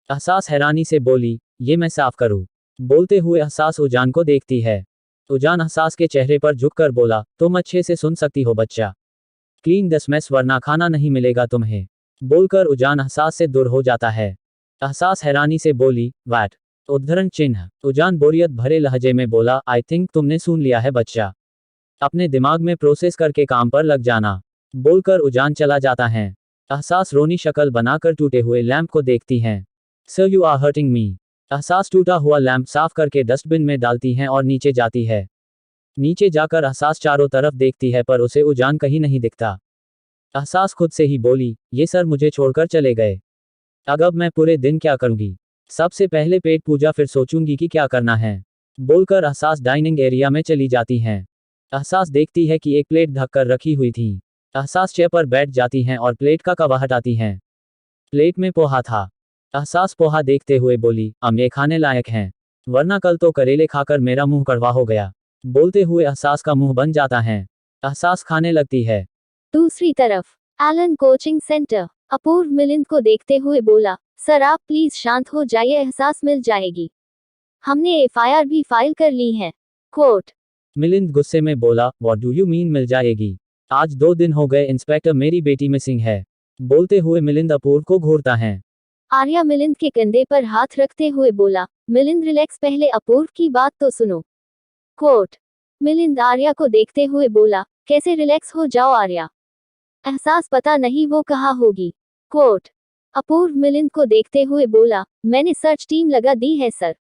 एहसास हैरानी से बोली, ये मैं साफ करूँ? बोलते हुए एहसास उजान को देखती है। उजान एहसास के चेहरे पर झुककर बोला, तुम अच्छे से सुन सकती हो बच्चा। क्लीन दस मैस वरना खाना नहीं मिलेगा तुम्हें। बोलकर उजान एहसास से दूर हो जाता है। एहसास हैरानी से बोली, वैट? उद्धरण चिन्ह। उजान बोरियत भरे लहजे में बोला, आई थिंक तुमने सुन लिया है बच्चा। अपने दिमाग में प्रोसेस करके काम पर लग जाना। बोलकर उजान चला जाता है। एहसास रोनी शक्ल बनाकर टूटे हुए लैंप को देखती हैं। Sir you are hurting me. Ehsaas टूटा हुआ लैंप साफ करके डस्टबिन में डालती हैं और नीचे जाती है। नीचे जाकर एहसास चारों तरफ देखती है पर उसे उजान कहीं नहीं दिखता। एहसास खुद से ही बोली, ये सर मुझे छोड़कर चले गए। अब मैं पूरे दिन क्या करूंगी? सबसे पहले पेट पूजा, फिर सोचूंगी कि क्या करना है। बोलकर एहसास डाइनिंग एरिया में चली जाती हैं। एहसास देखती है कि एक प्लेट ढककर रखी हुई थी। एहसास चेयर पर बैठ जाती हैं और प्लेट का कवर हटाती हैं। प्लेट में पोहा था। एहसास पोहा देखते हुए बोली, अब ये खाने लायक हैं, वरना कल तो करेले खाकर मेरा मुंह कड़वा हो गया। बोलते हुए एहसास का मुंह बन जाता है। एहसास खाने लगती है। दूसरी तरफ एलन कोचिंग सेंटर। अपूर्व मिलिंद को देखते हुए बोला, सर आप प्लीज शांत हो जाइए, एहसास मिल जाएगी। हमने एफआईआर भी फाइल कर ली है। कोर्ट। मिलिंद गुस्से में बोला, व्हाट डू यू मीन मिल जाएगी? आज 2 दिन हो गए इंस्पेक्टर, मेरी बेटी मिसिंग है। बोलते हुए मिलिंद अपूर्व को घूरता है। आर्या मिलिंद के कंधे पर हाथ रखते हुए बोला, मिलिंद रिलैक्स, पहले अपूर्व की बात तो सुनो। कोर्ट। मिलिंद आर्या को देखते हुए बोला, कैसे रिलैक्स हो जाओ आर्या? एहसास पता नहीं वो कहाँ होगी। कोर्ट। अपूर्व मिलिंद को देखते हुए बोला, मैंने सर्च टीम लगा दी है सर।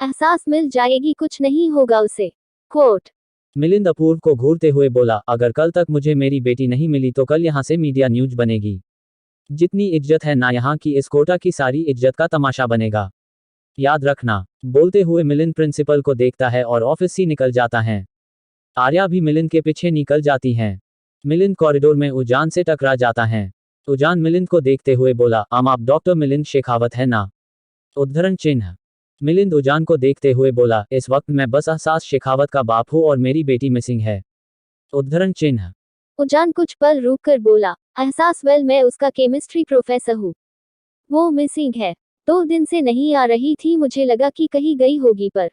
एहसास मिल जाएगी, कुछ नहीं होगा उसे। कोर्ट। मिलिंद अपूर्व को घूरते हुए बोला, अगर कल तक मुझे मेरी बेटी नहीं मिली तो कल यहाँ से मीडिया न्यूज बनेगी। जितनी इज्जत है ना यहाँ की, इस कोटा की सारी इज्जत का तमाशा बनेगा, याद रखना। बोलते हुए मिलिंद प्रिंसिपल को देखता है और ऑफिस से निकल जाता है। आर्या भी मिलिंद के पीछे निकल जाती हैं। मिलिंद कॉरिडोर में उजान से टकरा जाता है। उजान मिलिंद को देखते हुए बोला, आप डॉक्टर मिलिंद शेखावत है ना? उद्धरण चिन्ह। मिलिंद उजान को देखते हुए बोला, इस वक्त मैं बस एहसास शेखावत का बाप हूँ और मेरी बेटी मिसिंग है। उद्धरण चिन्ह। उजान कुछ पल रुक कर बोला, एहसास, वेल मैं उसका केमिस्ट्री प्रोफेसर हूँ। वो मिसिंग है, 2 दिन से नहीं आ रही थी, मुझे लगा कि कहीं गई होगी, पर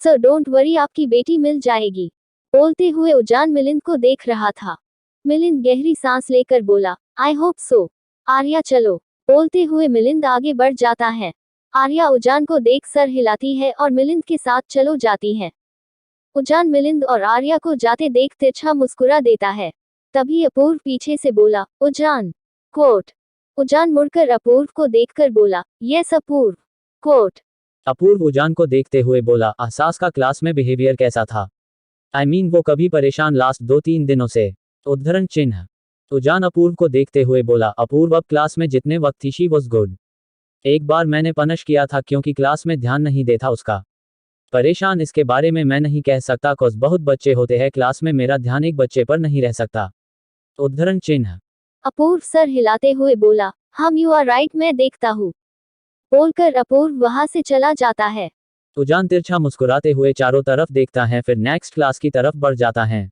सर डोंट वरी, आपकी बेटी मिल जाएगी। बोलते हुए उजान मिलिंद को देख रहा था। मिलिंद गहरी सांस लेकर बोला, आई होप सो। आर्या चलो। बोलते हुए मिलिंद आगे बढ़ जाता है। आर्या उजान को देख सर हिलाती है और मिलिंद के साथ चलो जाती है। उजान मिलिंद और आर्या को जाते देख तिरछा मुस्कुरा देता है। तभी अपूर्व पीछे से बोला, उजान। कोर्ट। उजान मुड़कर अपूर्व को देखकर बोला, यस अपूर्व। कोर्ट। अपूर्व उजान को देखते हुए बोला, एहसास का क्लास में बिहेवियर कैसा था? आई मीन वो कभी परेशान लास्ट 2-3 दिनों से। उद्धरण चिन्ह। उजान अपूर्व को देखते हुए बोला, अपूर्व अब क्लास में जितने वक्त थी शी वॉज गुड। एक बार मैंने पनिश किया था क्योंकि क्लास में ध्यान नहीं देता उसका। परेशान इसके बारे में मैं नहीं कह सकता कॉज बहुत बच्चे होते हैं क्लास में, मेरा ध्यान एक बच्चे पर नहीं रह सकता। उद्धरण चिन्ह। अपूर्व सर हिलाते हुए बोला, हम यू आर राइट मैं देखता हूँ। बोलकर अपूर्व वहां से चला जाता है। उजान तिरछा मुस्कुराते हुए चारों तरफ देखता है, फिर नेक्स्ट क्लास की तरफ बढ़ जाता है।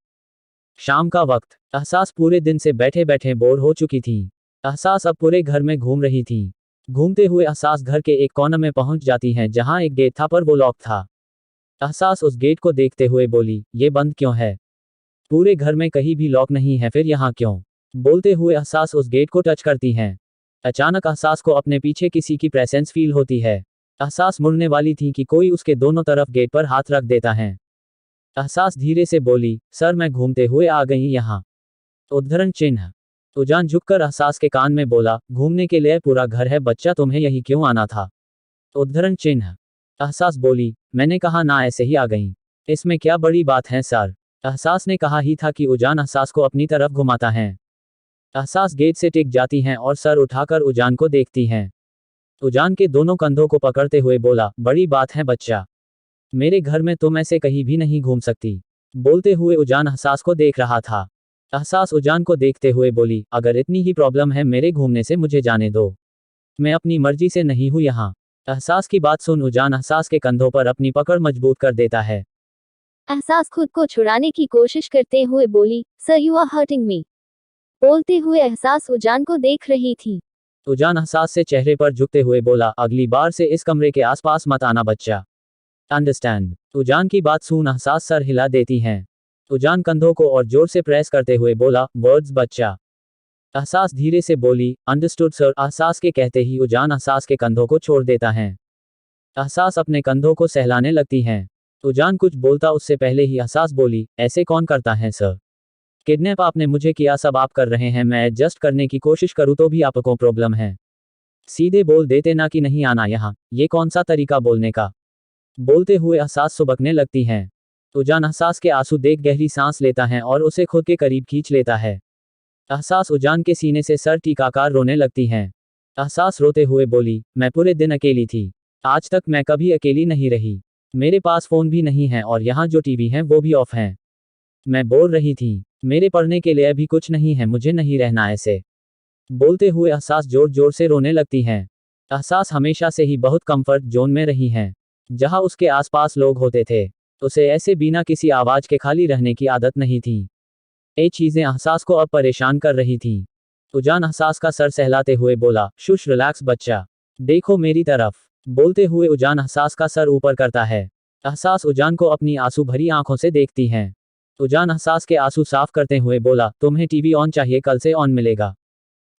शाम का वक्त। एहसास पूरे दिन से बैठे बैठे बोर हो चुकी थी। एहसास अब पूरे घर में घूम रही थी। घूमते हुए एहसास घर के एक कोने में पहुंच जाती है जहां एक गेट था पर वो लॉक था। एहसास उस गेट को देखते हुए बोली, ये बंद क्यों है? पूरे घर में कहीं भी लॉक नहीं है, फिर यहाँ क्यों? बोलते हुए एहसास उस गेट को टच करती हैं। अचानक एहसास को अपने पीछे किसी की प्रेजेंस फील होती है। एहसास मुड़ने वाली थी कि कोई उसके दोनों तरफ गेट पर हाथ रख देता है। एहसास धीरे से बोली, सर मैं घूमते हुए आ गई यहाँ। उद्धरण चिन्ह। उजान झुककर एहसास के कान में बोला, घूमने के लिए पूरा घर है बच्चा, तुम्हें यही क्यों आना था? उद्धरण चिन्ह। एहसास बोली, मैंने कहा ना ऐसे ही आ गई। इसमें क्या बड़ी बात है सर? एहसास ने कहा ही था कि उजान एहसास को अपनी तरफ घुमाता है। एहसास गेट से टिक जाती हैं और सर उठाकर उजान को देखती हैं। उजान के दोनों कंधों को पकड़ते हुए बोला, बड़ी बात है बच्चा, मेरे घर में तुम ऐसे कहीं भी नहीं घूम सकती। बोलते हुए उजान एहसास को देख रहा था। एहसास उजान को देखते हुए बोली, अगर इतनी ही प्रॉब्लम है मेरे घूमने से मुझे जाने दो, मैं अपनी मर्जी से नहीं हूं यहाँ। एहसास की बात सुन उजान एहसास के कंधों पर अपनी पकड़ मजबूत कर देता है। एहसास खुद को छुड़ाने की कोशिश करते हुए बोली, sir you are hurting me. बोलते हुए एहसास उजान को देख रही थी। उजान एहसास से चेहरे पर झुकते हुए बोला, अगली बार से इस कमरे के आसपास मत आना बच्चा, अंडरस्टैंड? उजान की बात सुन एहसास सर हिला देती हैं। उजान कंधों को और जोर से प्रेस करते हुए बोला, वर्ड्स बच्चा। एहसास धीरे से बोली, अंडरस्टूड सर। एहसास के कहते ही उजान एहसास के कंधों को छोड़ देता है। एहसास अपने कंधों को सहलाने लगती हैं। उजान कुछ बोलता उससे पहले ही एहसास बोली, ऐसे कौन करता है सर? किडनैप आपने मुझे किया, सब आप कर रहे हैं, मैं एडजस्ट करने की कोशिश करूँ तो भी आपको प्रॉब्लम है। सीधे बोल देते ना कि नहीं आना यहाँ, ये कौन सा तरीका बोलने का? बोलते हुए एहसास सुबकने लगती हैं। उजान एहसास के आंसू देख गहरी सांस लेता है और उसे खुद के करीब खींच लेता है। एहसास उजान के सीने से सर टीकाकार रोने लगती हैं। एहसास रोते हुए बोली, मैं पूरे दिन अकेली थी, आज तक मैं कभी अकेली नहीं रही। मेरे पास फोन भी नहीं है और यहाँ जो टीवी है वो भी ऑफ है। मैं बोल रही थी, मेरे पढ़ने के लिए भी कुछ नहीं है, मुझे नहीं रहना ऐसे। बोलते हुए एहसास जोर जोर से रोने लगती हैं। एहसास हमेशा से ही बहुत कंफर्ट जोन में रही हैं, जहां उसके आसपास लोग होते थे। उसे ऐसे बिना किसी आवाज के खाली रहने की आदत नहीं थी। ये चीजें एहसास को अब परेशान कर रही थी। उजान एहसास का सर सहलाते हुए बोला, शुश रिलैक्स बच्चा, देखो मेरी तरफ। बोलते हुए उजान एहसास का सर ऊपर करता है। एहसास उजान को अपनी आंसू भरी आंखों से देखती हैं। उजान एहसास के आंसू साफ करते हुए बोला, तुम्हें टीवी ऑन चाहिए, कल से ऑन मिलेगा।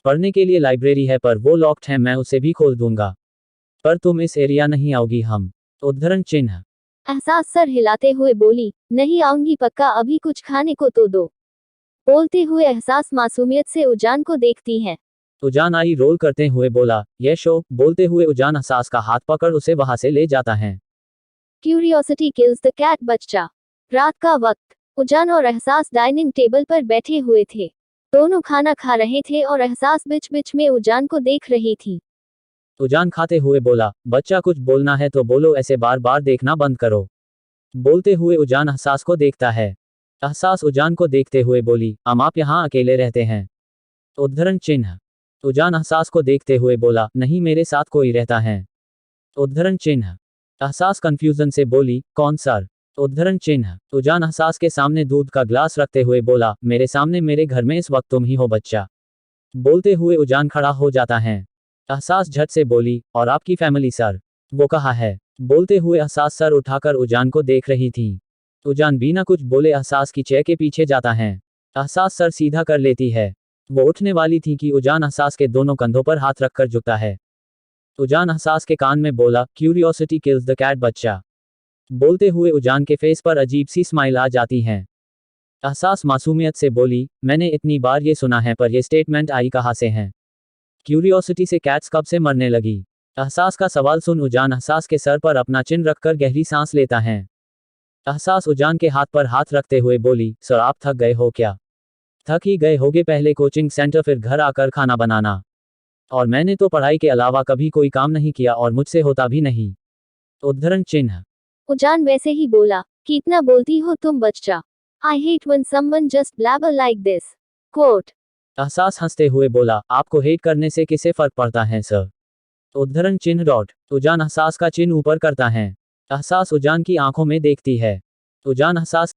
पढ़ने के लिए लाइब्रेरी है पर वो लॉक्ड है, मैं उसे भी खोल दूंगा, पर तुम इस एरिया नहीं आओगी हम। उद्धरण चिन्ह। एहसास सर हिलाते हुए बोली, नहीं आऊंगी पक्का, अभी कुछ खाने को तो दो। बोलते हुए एहसास मासूमियत से उजान को देखती है। उजान आई रोल करते हुए बोला, ये शो। बोलते हुए उजान एहसास का हाथ पकड़ उसे वहां से ले जाता है। क्यूरियोसिटी किल्स द कैट बच्चा। रात का वक्त। उजान और एहसास डाइनिंग टेबल पर बैठे हुए थे। दोनों खाना खा रहे थे और एहसास बीच बीच में उजान को देख रही थी। उजान खाते हुए बोला, बच्चा कुछ बोलना है तो बोलो, ऐसे बार बार देखना बंद करो। बोलते हुए उजान एहसास को देखता है। एहसास उजान को देखते हुए बोली, आप यहाँ अकेले रहते हैं? उद्धरण चिन्ह। उजान एहसास को देखते हुए बोला, नहीं मेरे साथ कोई रहता है। उद्धरण चिन्ह। एहसास कंफ्यूजन से बोली, कौन सर? उद्धरण चिन्ह। उजान एहसास के सामने दूध का ग्लास रखते हुए बोला, मेरे सामने, मेरे घर में इस वक्त तुम ही हो बच्चा। बोलते हुए उजान खड़ा हो जाता है। एहसास झट से बोली, और आपकी फैमिली सर, वो कहाँ है? बोलते हुए एहसास सर उठाकर उजान को देख रही थी। उजान बिना कुछ बोले एहसास की चेयर के पीछे जाता है। एहसास सर सीधा कर लेती है। वो उठने वाली थी कि उजान एहसास के दोनों कंधों पर हाथ रखकर झुकता है। उजान एहसास के कान में बोला, क्यूरियोसिटी किल्स द कैट बच्चा। बोलते हुए उजान के फेस पर अजीब सी स्माइल आ जाती है। एहसास मासूमियत से बोली, मैंने इतनी बार ये सुना है पर ये स्टेटमेंट आई कहाँ से है? क्यूरियोसिटी से कैट्स कब से मरने लगी? एहसास का सवाल सुन उजान एहसास के सर पर अपना चिन रखकर गहरी सांस लेता है। एहसास उजान के हाथ पर हाथ रखते हुए बोली, सर आप थक गए हो क्या? थक ही गए होगे, पहले कोचिंग सेंटर फिर घर आकर खाना बनाना। और मैंने तो पढ़ाई के अलावा कभी कोई काम नहीं किया और मुझसे होता भी नहीं। उद्धरण चिन्ह। उजान वैसे ही बोला, कितना बोलती हो तुम बच्चा। I hate when someone just blabber like this. Quote. एहसास हंसते हुए बोला, आपको हेट करने से किसे फर्क पड़ता है सर। उद्धरण चिन्ह डॉट। उजान एहसास का चिन्ह ऊपर करता है। एहसास उजान की आंखों में देखती है। उजान एहसास